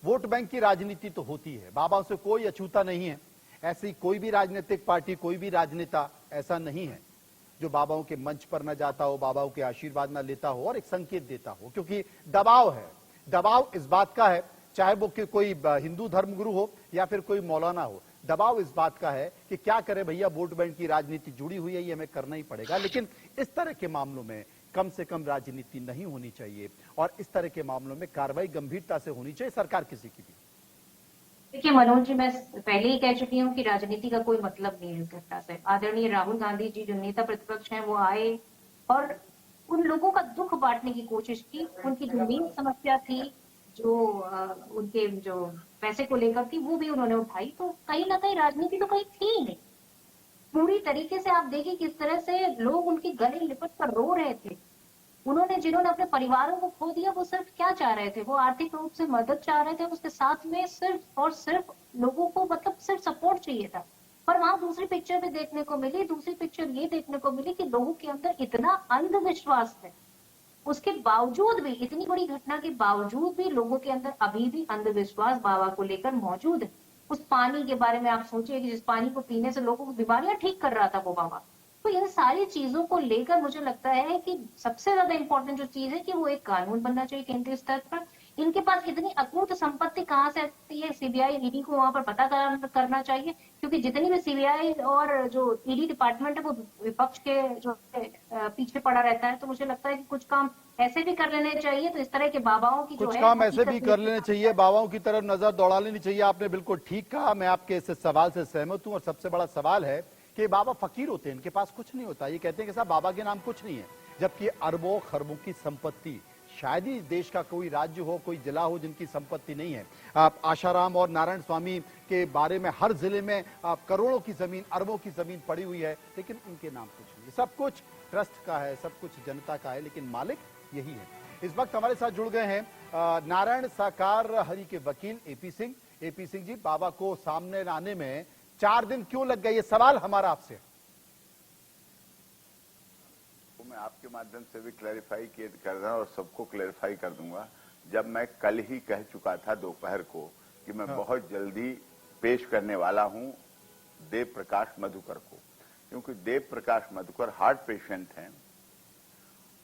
वोट बैंक की राजनीति तो होती है, बाबा से कोई अछूता नहीं है। ऐसी कोई भी राजनीतिक पार्टी, कोई भी राजनेता ऐसा नहीं है जो बाबाओं के मंच पर न जाता हो, बाबाओं के आशीर्वाद न लेता हो और एक संकेत देता हो, क्योंकि दबाव है। दबाव इस बात का है, चाहे वो कोई हिंदू धर्मगुरु हो या फिर कोई मौलाना हो, दबाव इस बात का है कि क्या करे भैया, वोट बैंक की राजनीति जुड़ी हुई है, ये हमें करना ही पड़ेगा। लेकिन इस तरह के मामलों में कम से कम राजनीति नहीं होनी चाहिए और इस तरह के मामलों में कार्रवाई गंभीरता से होनी चाहिए, सरकार किसी की भी। देखिए मनोज जी, मैं पहले ही कह चुकी हूँ कि राजनीति का कोई मतलब नहीं है इस घटना से। आदरणीय राहुल गांधी जी जो नेता प्रतिपक्ष हैं वो आए और उन लोगों का दुख बांटने की कोशिश की। उनकी जो मेन समस्या थी, जो उनके जो पैसे को लेकर थी, वो भी उन्होंने उठाई। तो कहीं ना कहीं राजनीति तो कहीं थी ही नहीं। पूरी तरीके से आप देखिए किस तरह से लोग उनके गले लिपट कर रो रहे थे। जिन्होंने अपने परिवारों को खो दिया, वो सिर्फ क्या चाह रहे थे, वो आर्थिक रूप से मदद चाह रहे थे, उसके साथ में सिर्फ और सिर्फ लोगों को मतलब सिर्फ सपोर्ट चाहिए था। पर वहां दूसरी पिक्चर भी देखने को मिली, दूसरी पिक्चर ये देखने को मिली कि लोगों के अंदर इतना अंधविश्वास है, उसके बावजूद भी, इतनी बड़ी घटना के बावजूद भी लोगों के अंदर अभी भी अंधविश्वास बाबा को लेकर मौजूद है। उस पानी के बारे में आप सोचिए कि जिस पानी को पीने से लोगों को बीमारियां ठीक कर रहा था वो बाबा। तो इन सारी चीजों को लेकर मुझे लगता है कि सबसे ज्यादा इंपॉर्टेंट जो चीज है कि वो एक कानून बनना चाहिए केंद्रीय स्तर पर। इनके पास इतनी अकूत संपत्ति कहाँ से आती है, सीबीआई ईडी को वहां पर पता करना चाहिए, क्योंकि जितनी भी सीबीआई और जो ईडी डिपार्टमेंट है वो विपक्ष के जो पीछे पड़ा रहता है। तो मुझे लगता है कि कुछ काम ऐसे भी कर लेने चाहिए। तो इस तरह के बाबाओं की कुछ काम ऐसे भी कर लेने चाहिए, बाबाओं की तरफ नजर दौड़ा लेनी चाहिए। आपने बिल्कुल ठीक कहा, मैं आपके इस सवाल से सहमत हूं। और सबसे बड़ा सवाल है कि बाबा फकीर होते हैं, इनके पास कुछ नहीं होता। ये कहते हैं कि साहब बाबा के नाम कुछ नहीं है, जबकि अरबों खरबों की संपत्ति, शायद ही देश का कोई राज्य हो, कोई जिला हो जिनकी संपत्ति नहीं है। आप आशाराम और नारायण स्वामी के बारे में हर जिले में करोड़ों की जमीन, अरबों की जमीन पड़ी हुई है, लेकिन उनके नाम कुछ नहीं। सब कुछ ट्रस्ट का है, सब कुछ जनता का है, लेकिन मालिक यही है। इस वक्त हमारे साथ जुड़ गए हैं नारायण साकार हरि के वकील एपी सिंह। एपी सिंह जी, बाबा को सामने लाने में 4 दिन क्यों लग गए, ये सवाल हमारा आपसे। मैं आपके माध्यम से भी क्लैरिफाई कर रहा हूं और सबको क्लैरिफाई कर दूंगा। जब मैं कल ही कह चुका था दोपहर को कि मैं बहुत जल्दी पेश करने वाला हूं देव प्रकाश मधुकर को, क्योंकि देव प्रकाश मधुकर हार्ट पेशेंट हैं,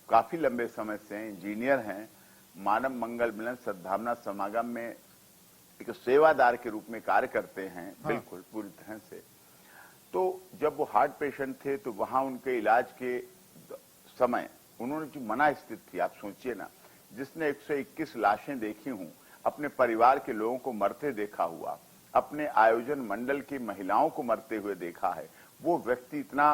काफी लंबे समय से इंजीनियर हैं, मानव मंगल मिलन सद्भावना समागम में एक सेवादार के रूप में कार्य करते हैं। बिल्कुल पूरी तरह से। तो जब वो हार्ट पेशेंट थे तो वहां उनके इलाज के समय उन्होंने जो मना स्थिति थी, आप सोचिए ना, जिसने 121 लाशें देखी हूं, अपने परिवार के लोगों को मरते देखा हुआ, अपने आयोजन मंडल की महिलाओं को मरते हुए देखा है, वो व्यक्ति इतना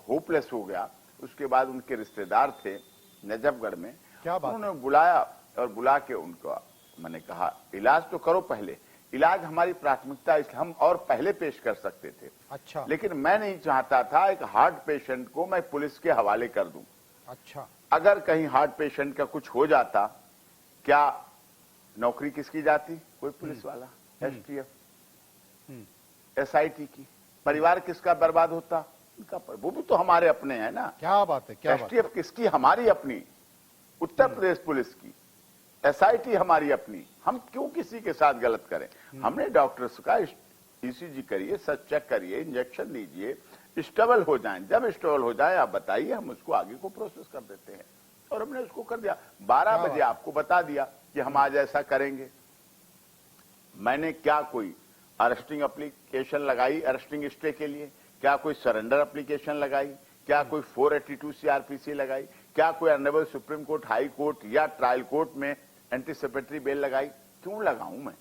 होपलेस हो गया। उसके बाद उनके रिश्तेदार थे नजफगढ़ में, उन्होंने बुलाया और बुला के उनको मैंने कहा इलाज तो करो पहले, इलाज हमारी प्राथमिकता, इसलिए हम और पहले पेश कर सकते थे। अच्छा। लेकिन मैं नहीं चाहता था एक हार्ट पेशेंट को मैं पुलिस के हवाले कर दूं। अच्छा। अगर कहीं हार्ट पेशेंट का कुछ हो जाता, क्या नौकरी किसकी जाती? कोई पुलिस वाला, एसटीएफ, एसआईटी की। परिवार किसका बर्बाद होता? उनका। वो भी तो हमारे अपने हैं ना। क्या बात है, क्या एसटीएफ किसकी? हमारी अपनी, उत्तर प्रदेश पुलिस की। एसआईटी हमारी अपनी। हम क्यों किसी के साथ गलत करें? हमने डॉक्टर्स का ईसीजी करिए, सब चेक करिए, इंजेक्शन दीजिए, स्टेबल हो जाएं। जब स्टेबल हो जाए आप बताइए, हम उसको आगे को प्रोसेस कर देते हैं। और हमने उसको कर दिया। 12 बजे आपको बता दिया कि हम आज ऐसा करेंगे। मैंने क्या कोई अरेस्टिंग एप्लीकेशन लगाई अरेस्टिंग स्टे के लिए? क्या कोई सरेंडर एप्लीकेशन लगाई? क्या कोई 482 सीआरपीसी लगाई? क्या कोई honourable supreme court, high court या ट्रायल कोर्ट में एंटीसिपेटरी बेल लगाई? क्यों लगाऊं मैं?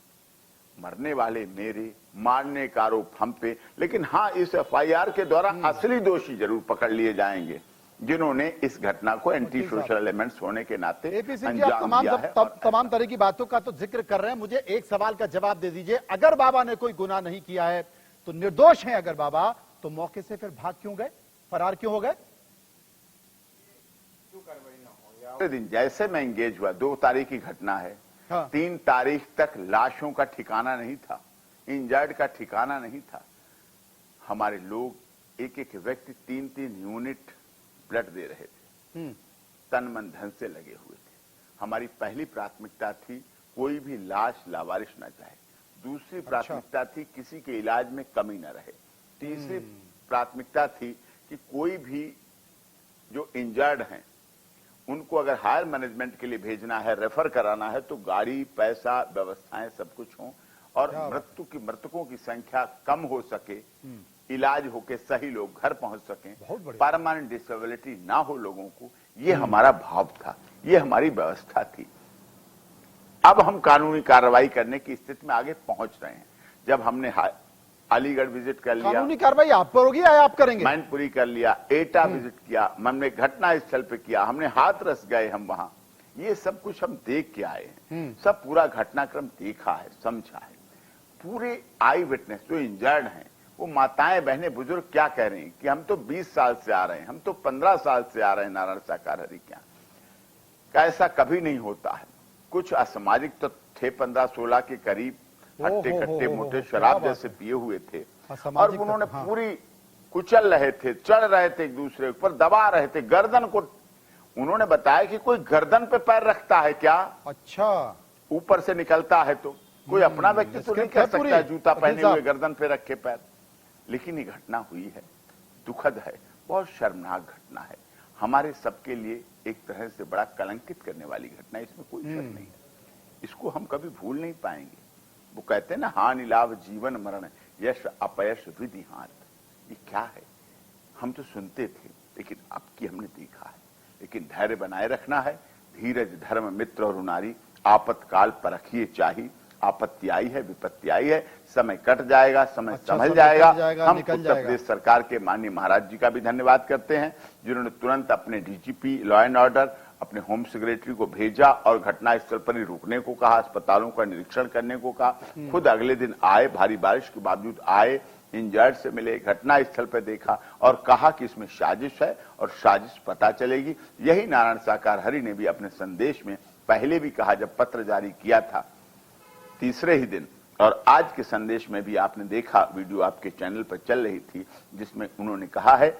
मरने वाले मेरे, मारने का आरोप हम पे। लेकिन हाँ, इस एफआईआर के द्वारा असली दोषी जरूर पकड़ लिए जाएंगे जिन्होंने इस घटना को एंटी सोशल एलिमेंट्स होने के नाते अंजाम दिया है। तमाम तरह की बातों का तो जिक्र कर रहे हैं। मुझे एक सवाल का जवाब दे दीजिए, अगर बाबा ने कोई गुनाह नहीं किया है तो निर्दोष हैं अगर बाबा, तो मौके से फिर भाग क्यों गए, फरार क्यों हो गए? दिन जैसे मैं एंगेज हुआ, 2 तारीख की घटना है। हाँ। 3 तारीख तक लाशों का ठिकाना नहीं था, इंजर्ड का ठिकाना नहीं था। हमारे लोग एक एक व्यक्ति 3-3 यूनिट ब्लड दे रहे थे, तन मन धन से लगे हुए थे। हमारी पहली प्राथमिकता थी कोई भी लाश लावारिश न जाए। दूसरी प्राथमिकता थी किसी के इलाज में कमी न रहे। तीसरी प्राथमिकता थी कि कोई भी जो इंजर्ड हैं उनको अगर हायर मैनेजमेंट के लिए भेजना है, रेफर कराना है, तो गाड़ी, पैसा, व्यवस्थाएं सब कुछ हों और मृतकों की संख्या कम हो सके, इलाज होके सही लोग घर पहुंच सकें, परमानेंट डिसेबिलिटी ना हो लोगों को। ये हमारा भाव था, ये हमारी व्यवस्था थी। अब हम कानूनी कार्रवाई करने की स्थिति में आगे पहुंच रहे हैं। जब हमने अलीगढ़ विजिट कर लिया, कानूनी कार्रवाई आप पर होगी या आप करेंगे? मैनपुरी कर लिया, एटा विजिट किया, हमने घटना स्थल पे किया, हमने हाथरस गए हम वहां, ये सब कुछ हम देख के आए हैं। सब पूरा घटनाक्रम देखा है, समझा है। पूरे आई विटनेस जो इंजर्ड हैं, वो माताएं, बहनें, बुजुर्ग क्या कह रहे हैं कि हम तो 20 साल से आ रहे हैं, हम तो 15 साल से आ रहे हैं नारायण साकार हरि के यहाँ। ऐसा कभी नहीं होता है। कुछ असामाजिक तो थे 15-16 के करीब, हट्टे कट्टे मोटे शराब जैसे पिए हुए थे और उन्होंने पूरी कुचल रहे थे, चढ़ रहे थे एक दूसरे पर, दबा रहे थे गर्दन को। उन्होंने बताया कि कोई गर्दन पे पैर रखता है क्या? अच्छा, ऊपर से निकलता है तो कोई अपना व्यक्ति तो नहीं कर सकता जूता पहने हुए गर्दन पे रखे पैर। लेकिन ये घटना हुई है, दुखद है, बहुत शर्मनाक घटना है, हमारे सबके लिए एक तरह से बड़ा कलंकित करने वाली घटना है, इसमें कोई शक नहीं है। इसको हम कभी भूल नहीं पाएंगे। वो कहते हैं ना, हानि लाभ जीवन मरण, यश अपयश विधि हाथ। ये क्या है? हम तो सुनते थे, लेकिन अब की हमने देखा है। लेकिन धैर्य बनाए रखना है, धीरज धर्म मित्र और नारी, आपातकाल परखिए चाहिए। आपत्ति आई है, विपत्ति आई है, समय कट जाएगा, समय संभल जाएगा। हम उत्तर प्रदेश सरकार के माननीय महाराज जी का भी धन्यवाद करते हैं, जिन्होंने तुरंत अपने डीजीपी लॉ एंड ऑर्डर, अपने होम सेक्रेटरी को भेजा और घटनास्थल पर ही रुकने को कहा, अस्पतालों का निरीक्षण करने को कहा। खुद अगले दिन आए, भारी बारिश के बावजूद आए, इंजर्ड से मिले, घटनास्थल पर देखा और कहा कि इसमें साजिश है और साजिश पता चलेगी। यही नारायण साकार हरि ने भी अपने संदेश में पहले भी कहा, जब पत्र जारी किया था तीसरे ही दिन, और आज के संदेश में भी आपने देखा, वीडियो आपके चैनल पर चल रही थी, जिसमें उन्होंने कहा है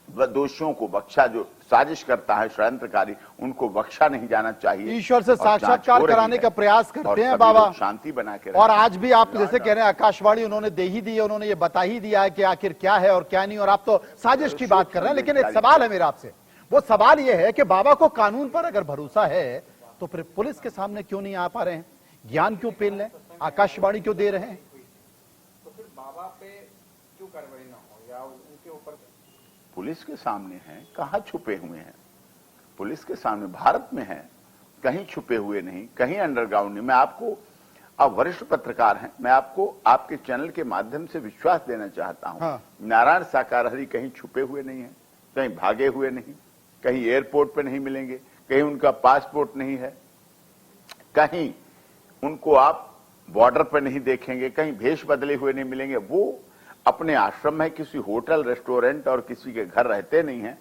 वह दोषियों को बख्शा, जो साजिश करता है षड्यंत्रकारी, उनको बख्शा नहीं जाना चाहिए। ईश्वर से साक्षात्कार कराने का प्रयास करते हैं बाबा, शांति बना के। और आज भी आप जैसे कह रहे हैं, आकाशवाणी उन्होंने दे ही दी है, उन्होंने ये बता ही दिया है कि आखिर क्या है और क्या नहीं, और आप तो साजिश की बात कर रहे हैं। लेकिन एक सवाल है मेरा आपसे, वो सवाल ये है कि बाबा को कानून पर अगर भरोसा है तो फिर पुलिस के सामने क्यों नहीं आ पा रहे हैं? ज्ञान क्यों पेल रहे हैं? आकाशवाणी क्यों दे रहे हैं? तो फिर बाबा पे क्यों कार्रवाई ना हो, या उनके ऊपर? पुलिस के सामने हैं, कहां छुपे हुए हैं? पुलिस के सामने भारत में हैं, कहीं छुपे हुए नहीं, कहीं अंडरग्राउंड नहीं। मैं आपको, आप वरिष्ठ पत्रकार हैं, मैं आपको आपके चैनल के माध्यम से विश्वास देना चाहता हूं। हाँ। नारायण साकार हरि कहीं छुपे हुए नहीं है, कहीं भागे हुए नहीं, कहीं एयरपोर्ट पे नहीं मिलेंगे, कहीं उनका पासपोर्ट नहीं है, कहीं उनको आप बॉर्डर पर नहीं देखेंगे, कहीं भेष बदले हुए नहीं मिलेंगे। वो अपने आश्रम में, किसी होटल, रेस्टोरेंट और किसी के घर रहते नहीं हैं।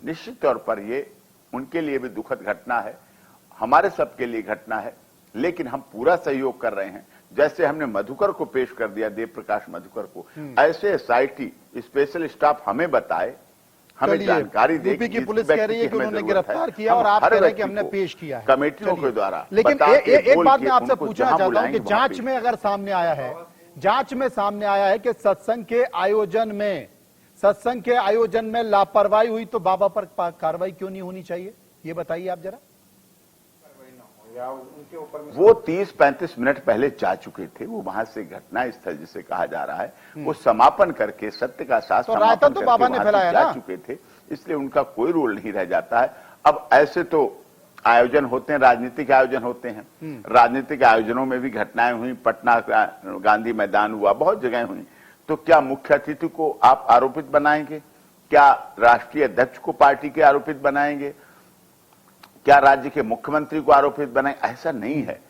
निश्चित तौर पर ये उनके लिए भी दुखद घटना है, हमारे सबके लिए घटना है, लेकिन हम पूरा सहयोग कर रहे हैं। जैसे हमने मधुकर को पेश कर दिया, देव प्रकाश मधुकर को, ऐसे एसआईटी स्पेशल स्टाफ हमें बताए, हमें जानकारी दे। यूपी की पुलिस कह रही है कि उन्होंने गिरफ्तार किया और आप कह रहे हैं कि हमने पेश किया है कमेटियों के द्वारा। लेकिन एक बात मैं आपसे पूछना चाहता हूं कि जांच में अगर सामने आया है, जांच में सामने आया है कि सत्संग के आयोजन में लापरवाही हुई, तो बाबा पर कार्रवाई क्यों नहीं होनी चाहिए? ये बताइए आप जरा। या उनके ऊपर में वो 30-35 मिनट पहले जा चुके थे। वो वहां से घटना स्थल जिसे कहा जा रहा है वो समापन करके सत्य का साथ तो रायता तो बाबा ने फैलाया जा चुके थे, इसलिए उनका कोई रोल नहीं रह जाता है। अब ऐसे तो आयोजन होते हैं, राजनीतिक आयोजन होते हैं, राजनीतिक आयोजनों में भी घटनाएं हुई, पटना गांधी मैदान हुआ, बहुत जगह हुई। तो क्या मुख्य अतिथि को आप आरोपित बनाएंगे? क्या राष्ट्रीय अध्यक्ष को पार्टी के आरोपित बनाएंगे? क्या राज्य के मुख्यमंत्री को आरोपित बनाएंगे? ऐसा नहीं है।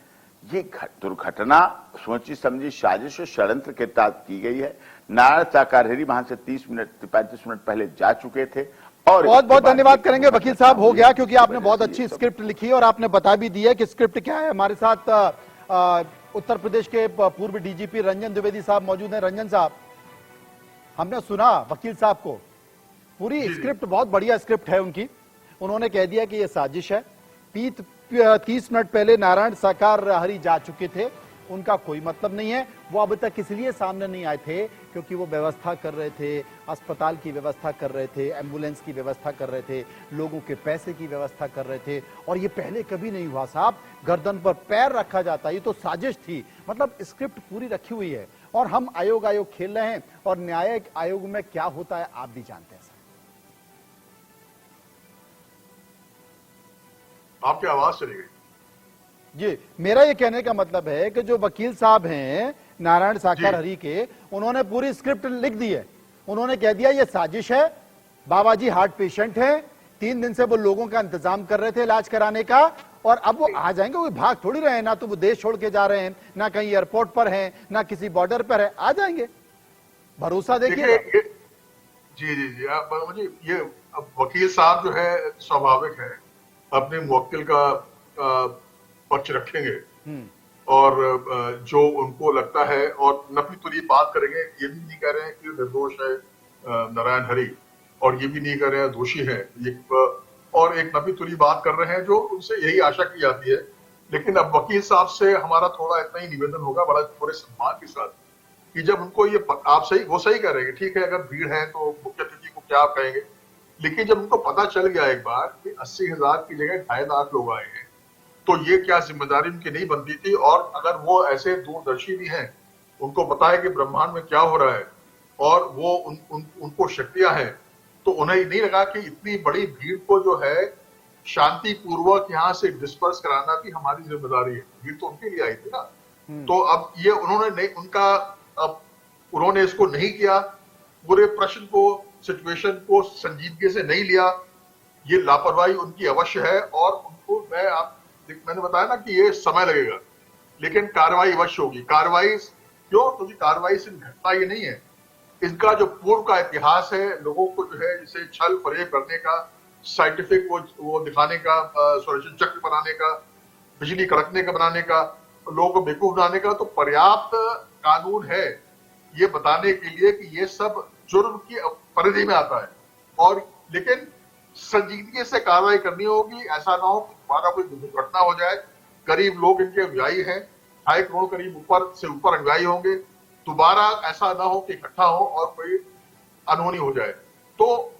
ये दुर्घटना सोची समझी साजिश और षड्यंत्र के तहत की गई है। नारायण साकार हरी वहां से 30-35 मिनट पहले जा चुके थे। और बहुत बहुत धन्यवाद करेंगे वकील साहब, हो गया, क्योंकि आपने बहुत अच्छी स्क्रिप्ट लिखी और आपने बता भी दी है कि स्क्रिप्ट क्या है। हमारे साथ उत्तर प्रदेश के पूर्व डीजीपी रंजन द्विवेदी साहब मौजूद हैं। रंजन साहब, हमने सुना वकील साहब को, पूरी स्क्रिप्ट बहुत बढ़िया स्क्रिप्ट है उनकी। उन्होंने कह दिया कि यह साजिश है। 30 मिनट पहले नारायण साकार हरी जा चुके थे, उनका कोई मतलब नहीं है। वो अब तक इसलिए सामने नहीं आए थे क्योंकि वो व्यवस्था कर रहे थे, अस्पताल की व्यवस्था कर रहे थे, एम्बुलेंस की व्यवस्था कर रहे थे, लोगों के पैसे की व्यवस्था कर रहे थे। और ये पहले कभी नहीं हुआ साहब, गर्दन पर पैर रखा जाता, ये तो साजिश थी। मतलब स्क्रिप्ट पूरी रखी हुई है और हम आयोग खेल रहे हैं। और न्यायिक आयोग में क्या होता है आप भी जानते हैं। आपकी आवाज चली गई जी। मेरा ये कहने का मतलब है कि जो वकील साहब हैं नारायण साकार हरी के, उन्होंने पूरी स्क्रिप्ट लिख दी है। उन्होंने कह दिया ये साजिश है, बाबा जी हार्ट पेशेंट हैं, 3 दिन से वो लोगों का इंतजाम कर रहे थे इलाज कराने का, और अब वो आ जाएंगे। वो भाग थोड़ी रहे हैं, ना तो वो देश छोड़ के जा रहे हैं, ना कहीं एयरपोर्ट पर हैं, ना किसी बॉर्डर पर है, आ जाएंगे। भरोसा देखिए। जी जी जी, मुझे ये वकील साहब जो है स्वाभाविक है अपने मुवक्किल का पक्ष रखेंगे और जो उनको लगता है, और नफी तुली बात करेंगे। ये भी नहीं कह रहे हैं कि निर्दोष है नारायण हरी, और ये भी नहीं कह रहे हैं दोषी है, और एक नफी तुली बात कर रहे हैं जो उनसे यही आशा की जाती है। लेकिन अब वकील साहब से हमारा थोड़ा इतना ही निवेदन होगा, बड़ा थोड़े सम्मान के साथ, कि जब उनको ये आप सही, वो सही कह रहे हैं, ठीक है अगर भीड़ है तो मुख्य अतिथि को क्या आप कहेंगे, लेकिन जब उनको पता चल गया एक बार कि 80,000 की जगह 2.5 लाख लोग आए हैं, तो ये क्या जिम्मेदारी उनकी नहीं बनती थी। और अगर वो ऐसे दूरदर्शी भी हैं, उनको पता है कि ब्रह्मांड में क्या हो रहा है और वो उनको शक्तियां हैं, तो उन्हें नहीं लगा कि इतनी बड़ी भीड़ को जो है शांति पूर्वक यहाँ से डिस्पर्स कराना भी हमारी जिम्मेदारी है। भीड़ तो उनके लिए आई थी ना। तो अब ये उन्होंने इसको नहीं किया, पूरे प्रश्न को, सिचुएशन को संजीदगी से नहीं लिया। ये लापरवाही उनकी अवश्य है, और उनको मैंने बताया ना कि ये समय लगेगा, लेकिन कार्रवाई अवश्य होगी। कार्रवाई क्यों? क्योंकि कार्रवाई सिर्फ घटना ये नहीं है, इनका जो पूर्व का इतिहास है, लोगों को जो है इसे छल फरेब करने का, साइंटिफिक वो दिखाने का, सुरक्षित चक्र बनाने का, बिजली कड़कने का बनाने का, लोगों को बेवकूफ बनाने का, तो पर्याप्त कानून है ये बताने के लिए कि ये सब जुर्म की परिधि में आता है। और लेकिन संजीदगी से कार्रवाई करनी होगी। ऐसा ना हो कि दोबारा कोई दुर्घटना हो जाए। करीब लोग इनके अनुयायी हैं, 2.5 करोड़ करीब ऊपर से ऊपर अनुयायी होंगे। दोबारा ऐसा ना हो कि इकट्ठा हो और कोई अनहोनी हो जाए। तो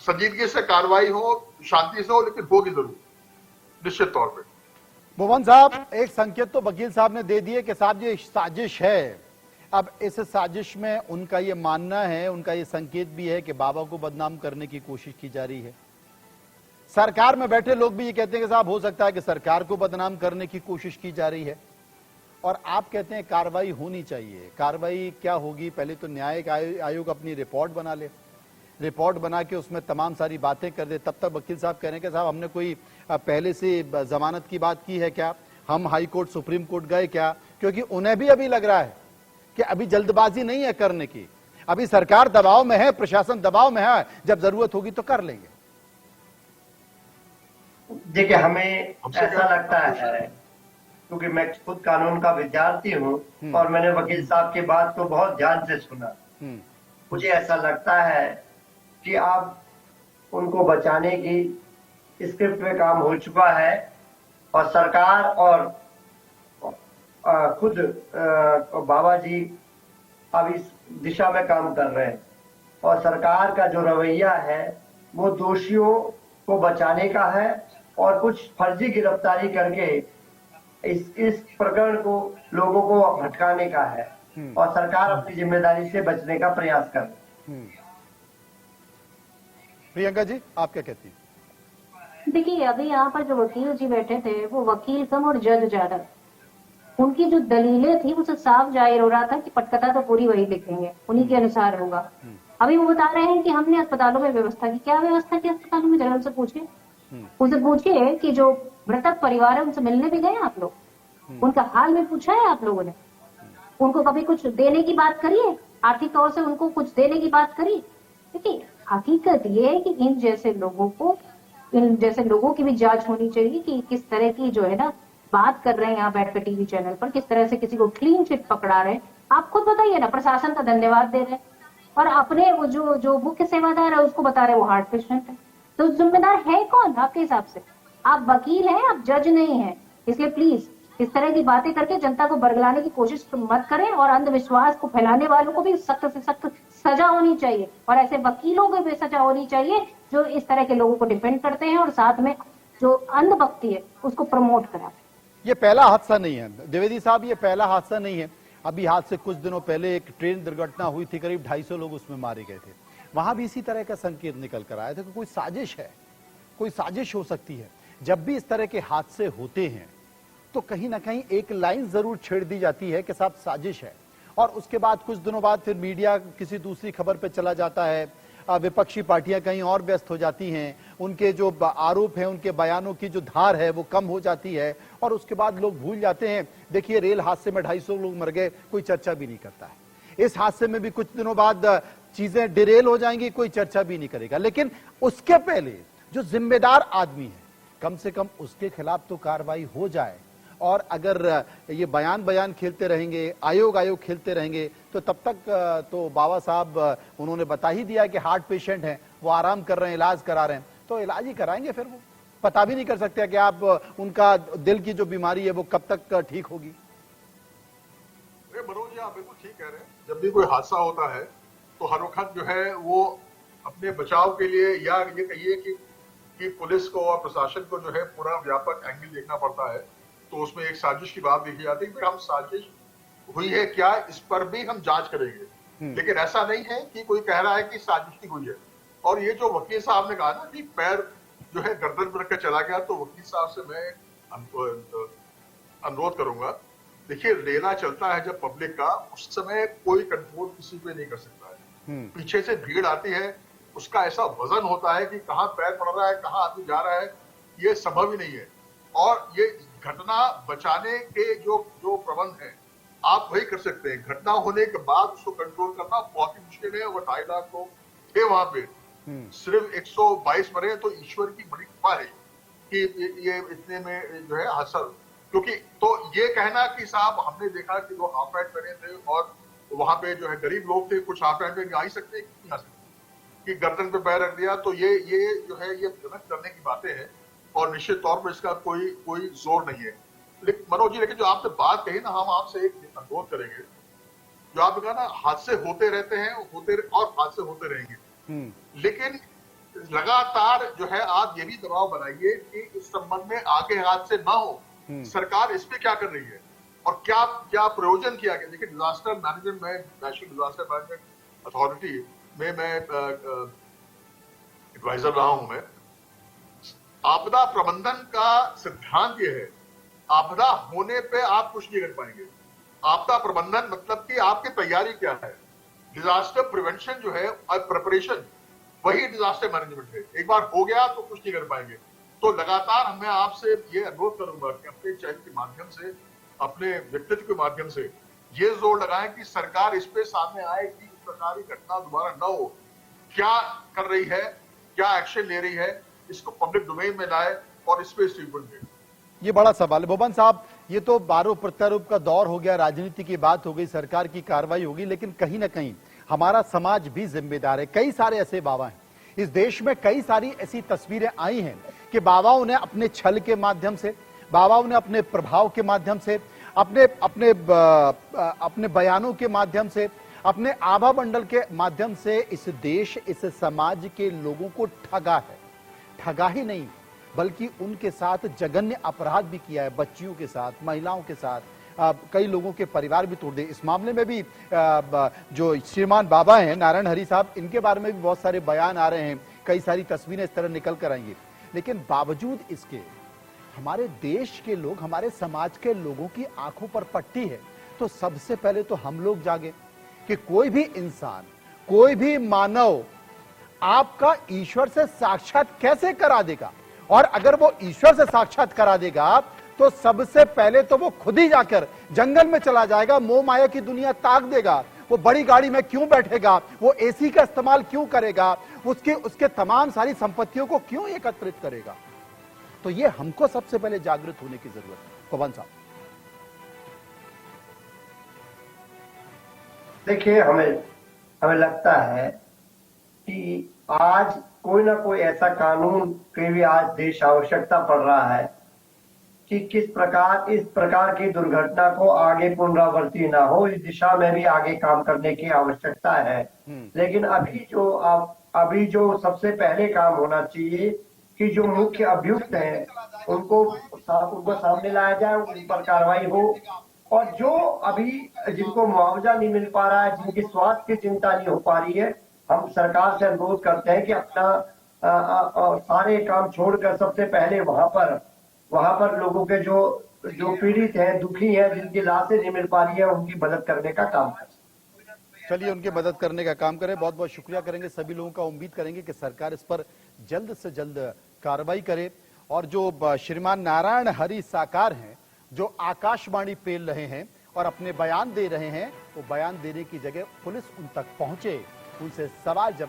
संजीदगी से कार्रवाई हो, शांति से हो, लेकिन होगी जरूर निश्चित तौर पे। मोहन साहब, एक संकेत तो वकील साहब ने दे दिए कि साहब ये साजिश है। अब इस साजिश में उनका ये मानना है, उनका ये संकेत भी है कि बाबा को बदनाम करने की कोशिश की जा रही है। सरकार में बैठे लोग भी ये कहते हैं कि साहब हो सकता है कि सरकार को बदनाम करने की कोशिश की जा रही है। और आप कहते हैं कार्रवाई होनी चाहिए। कार्रवाई क्या होगी? पहले तो न्यायिक आयोग अपनी रिपोर्ट बना ले, रिपोर्ट बना के उसमें तमाम सारी बातें कर दे। तब तक वकील साहब कह रहे हैं कि साहब हमने कोई पहले से जमानत की बात की है क्या, हम हाई कोर्ट सुप्रीम कोर्ट गए क्या? क्योंकि उन्हें भी अभी लग रहा है कि अभी जल्दबाजी नहीं है करने की, अभी सरकार दबाव में है, प्रशासन दबाव में है, जब जरूरत होगी तो कर लेंगे। देखिए, हमें ऐसा लगता है, क्योंकि मैं खुद कानून का विद्यार्थी हूँ और मैंने वकील साहब की बात को बहुत ध्यान से सुना। मुझे ऐसा लगता है कि अब उनको बचाने की स्क्रिप्ट में काम हो चुका है और सरकार और खुद बाबा जी अब इस दिशा में काम कर रहे हैं। और सरकार का जो रवैया है वो दोषियों को बचाने का है और कुछ फर्जी गिरफ्तारी करके इस प्रकरण को लोगों को भटकाने का है और सरकार अपनी जिम्मेदारी से बचने का प्रयास कर रही है। प्रियंका जी, आप क्या कहती हैं? देखिए, अभी यहाँ पर जो वकील जी बैठे थे वो वकील कम और जज ज्यादा। उनकी जो दलीलें थी उसे साफ जाहिर हो रहा था कि पटकथा तो पूरी वही लिखेंगे, उन्हीं के अनुसार होगा। अभी वो बता रहे हैं कि हमने अस्पतालों में व्यवस्था की। क्या व्यवस्था की अस्पतालों में? जरा उनसे पूछिए, कि जो मृतक परिवार है उनसे मिलने भी गए आप लोग? उनका हाल में पूछा है आप लोगों ने? उनको कभी कुछ देने की बात करिए, आर्थिक तौर से उनको कुछ देने की बात करिए। देखिए, हकीकत ये है कि इन जैसे लोगों की भी जांच होनी चाहिए कि किस तरह की जो है ना बात कर रहे हैं यहाँ बैठ कर टीवी चैनल पर, किस तरह से किसी को क्लीन चिट पकड़ा रहे हैं। आप खुद बताइए ना, प्रशासन का धन्यवाद दे रहे हैं और अपने वो जो मुख्य सेवादार है उसको बता रहे वो हार्ट पेशेंट है। तो जिम्मेदार है कौन आपके हिसाब से? आप वकील हैं, आप जज नहीं हैं। इसलिए प्लीज इस तरह की बातें करके जनता को बरगलाने की कोशिश मत करें और अंधविश्वास को फैलाने वालों को भी सख्त से सख्त सजा होनी चाहिए और ऐसे वकीलों को भी सजा होनी चाहिए जो इस तरह के लोगों को डिफेंड करते हैं और साथ में जो अंधभक्ति है उसको प्रमोट कराते हैं। ये पहला हादसा नहीं है द्विवेदी साहब, ये पहला हादसा नहीं है। अभी हाथ से कुछ दिनों पहले एक ट्रेन दुर्घटना हुई थी, करीब 250 लोग उसमें मारे गए थे। वहां भी इसी तरह का संकेत निकल कर आया था कि कोई साजिश है, कोई साजिश हो सकती है। जब भी इस तरह के हादसे होते हैं तो कहीं ना कहीं एक लाइन जरूर छेड़ दी जाती है कि साहब साजिश है, और उसके बाद कुछ दिनों बाद फिर मीडिया किसी दूसरी खबर पे चला जाता है, विपक्षी पार्टियां कहीं और व्यस्त हो जाती हैं, उनके जो आरोप हैं, उनके बयानों की जो धार है वो कम हो जाती है और उसके बाद लोग भूल जाते हैं। देखिए, रेल हादसे में 250 लोग मर गए, कोई चर्चा भी नहीं करता है। इस हादसे में भी कुछ दिनों बाद चीजें डिरेल हो जाएंगी, कोई चर्चा भी नहीं करेगा। लेकिन उसके पहले जो जिम्मेदार आदमी है, कम से कम उसके खिलाफ तो कार्रवाई हो जाए। और अगर ये बयान खेलते रहेंगे, आयोग खेलते रहेंगे, तो तब तक तो बाबा साहब उन्होंने बता ही दिया कि हार्ट पेशेंट हैं, वो आराम कर रहे हैं, इलाज करा रहे हैं, तो इलाज ही कराएंगे। फिर वो पता भी नहीं कर सकते कि आप उनका दिल की जो बीमारी है वो कब तक ठीक होगी। मनोज जी, आप बिल्कुल ठीक कह रहे हैं। जब भी कोई हादसा होता है तो हर वक्त जो है वो अपने बचाव के लिए, या ये कहिए कि पुलिस को और प्रशासन को जो है पूरा व्यापक एंगल देखना पड़ता है। तो उसमें एक साजिश की बात देखी जाती है कि हम साजिश हुई है क्या, इस पर भी हम जांच करेंगे। लेकिन ऐसा नहीं है कि कोई कह रहा है कि साजिश की हुई है। और ये जो वकील साहब ने कहा ना कि पैर जो है गर्दन पर रखकर चला गया, तो वकील साहब से मैं अनुरोध करूंगा, देखिए रेला चलता है जब पब्लिक का, उस समय कोई कंट्रोल किसी पे नहीं कर सकता है। पीछे से भीड़ आती है, उसका ऐसा वजन होता है कि कहाँ पैर पड़ रहा है, कहाँ आदमी जा रहा है, ये संभव ही नहीं है। और ये घटना बचाने के जो प्रबंध है आप वही कर सकते हैं। घटना होने के बाद उसको कंट्रोल करना बहुत ही मुश्किल है। और 2.5 लाख लोग थे वहां पे, सिर्फ 122 मरे, तो ईश्वर की बड़ी कृपा है कि ये इतने में जो है हादसा। क्योंकि तो ये कहना कि साहब हमने देखा कि लोग हाफ पैंट पहने थे और वहां पे जो है गरीब लोग थे, कुछ हाफ पैंट में आ ही सकते नहीं आ सकते, कि गर्दन पे पैर रख दिया, तो ये जो है ये गलत करने की बातें हैं और निश्चित तौर पर इसका कोई जोर नहीं है। लेकिन मनोज जी, लेकिन जो आपने बात कही ना, हम आपसे एक अनुरोध करेंगे। जो आपने कहा ना, हादसे होते रहते हैं, और हादसे होते रहेंगे, लेकिन लगातार जो है आप ये भी दबाव बनाइए कि इस संबंध में आगे हादसे ना हो। सरकार इस पे क्या कर रही है और क्या प्रयोजन किया गया। देखिए, डिजास्टर मैनेजमेंट में, नेशनल डिजास्टर मैनेजमेंट अथॉरिटी में मैं एडवाइजर रहा हूं। मैं आपदा प्रबंधन का सिद्धांत ये है, आपदा होने पे आप कुछ नहीं कर पाएंगे। आपदा प्रबंधन मतलब कि आपकी तैयारी क्या है। डिजास्टर प्रिवेंशन जो है और प्रिपरेशन, वही डिजास्टर मैनेजमेंट है। एक बार हो गया तो कुछ नहीं कर पाएंगे। तो लगातार मैं आपसे ये अनुरोध करूंगा कि अपने चैनल के माध्यम से, अपने व्यक्तित्व के माध्यम से ये जोर लगाएं कि सरकार इस पे सामने आए कि इस प्रकार की घटना दोबारा न हो। क्या कर रही है, क्या एक्शन ले रही है, इसको पब्लिक डोमेन में लाए और इस पे स्टेटमेंट दे। ये बड़ा सवाल है भुवन साहब। ये तो आरोप प्रत्यारोप का दौर हो गया, राजनीति की बात हो गई, सरकार की कार्रवाई होगी, लेकिन कहीं ना कहीं हमारा समाज भी जिम्मेदार है। कई सारे ऐसे बाबा हैं इस देश में, कई सारी ऐसी तस्वीरें आई हैं कि बाबाओं ने अपने छल के माध्यम से, बाबाओं ने अपने प्रभाव के माध्यम से, अपने बयानों के माध्यम से, अपने आभा मंडल के माध्यम से इस देश, इस समाज के लोगों को ठगा है। ठगा ही नहीं, बल्कि उनके साथ जघन्य अपराध भी किया है, बच्चियों के साथ, महिलाओं के साथ, कई लोगों के परिवार भी तोड़ दिए। इस मामले में भी जो श्रीमान बाबा हैं नारायण हरि साहब, इनके बारे में भी बहुत सारे बयान आ रहे हैं, कई सारी तस्वीरें इस तरह निकल कर आएंगी। लेकिन बावजूद इसके हमारे देश के लोग, हमारे समाज के लोगों की आंखों पर पट्टी है। तो सबसे पहले तो हम लोग जागे कि कोई भी इंसान, कोई भी मानव आपका ईश्वर से साक्षात कैसे करा देगा, और अगर वो ईश्वर से साक्षात करा देगा तो सबसे पहले तो वो खुद ही जाकर जंगल में चला जाएगा, मोह माया की दुनिया ताक देगा। वो बड़ी गाड़ी में क्यों बैठेगा, वो एसी का इस्तेमाल क्यों करेगा, उसके तमाम सारी संपत्तियों को क्यों एकत्रित करेगा। तो ये हमको सबसे पहले जागृत होने की जरूरत है। पवन साहब, देखिए, हमें लगता है कि आज कोई ना कोई ऐसा कानून की भी आज देश आवश्यकता पड़ रहा है कि किस प्रकार इस प्रकार की दुर्घटना को आगे पुनरावृत्ति ना हो, इस दिशा में भी आगे काम करने की आवश्यकता है। लेकिन अभी जो सबसे पहले काम होना चाहिए कि जो मुख्य अभियुक्त हैं उनको सामने लाया जाए, उन पर कार्रवाई हो, और जो अभी जिनको मुआवजा नहीं मिल पा रहा है, जिनकी स्वास्थ्य की चिंता नहीं हो पा रही है, हम सरकार से अनुरोध करते हैं कि अपना सारे काम छोड़कर सबसे पहले वहां पर लोगों के जो पीड़ित हैं, दुखी हैं, जिनकी लाशें नहीं मिल पा रही है, उनकी मदद करने का काम करें। चलिए, उनकी मदद करने का काम करें। बहुत बहुत शुक्रिया करेंगे सभी लोगों का। उम्मीद करेंगे कि सरकार इस पर जल्द से जल्द कार्रवाई करे। और जो श्रीमान नारायण हरि साकार हैं, जो आकाशवाणी पेल रहे हैं और अपने बयान दे रहे हैं, वो बयान देने की जगह पुलिस उन तक पहुंचे, उनसे सवाल जवाब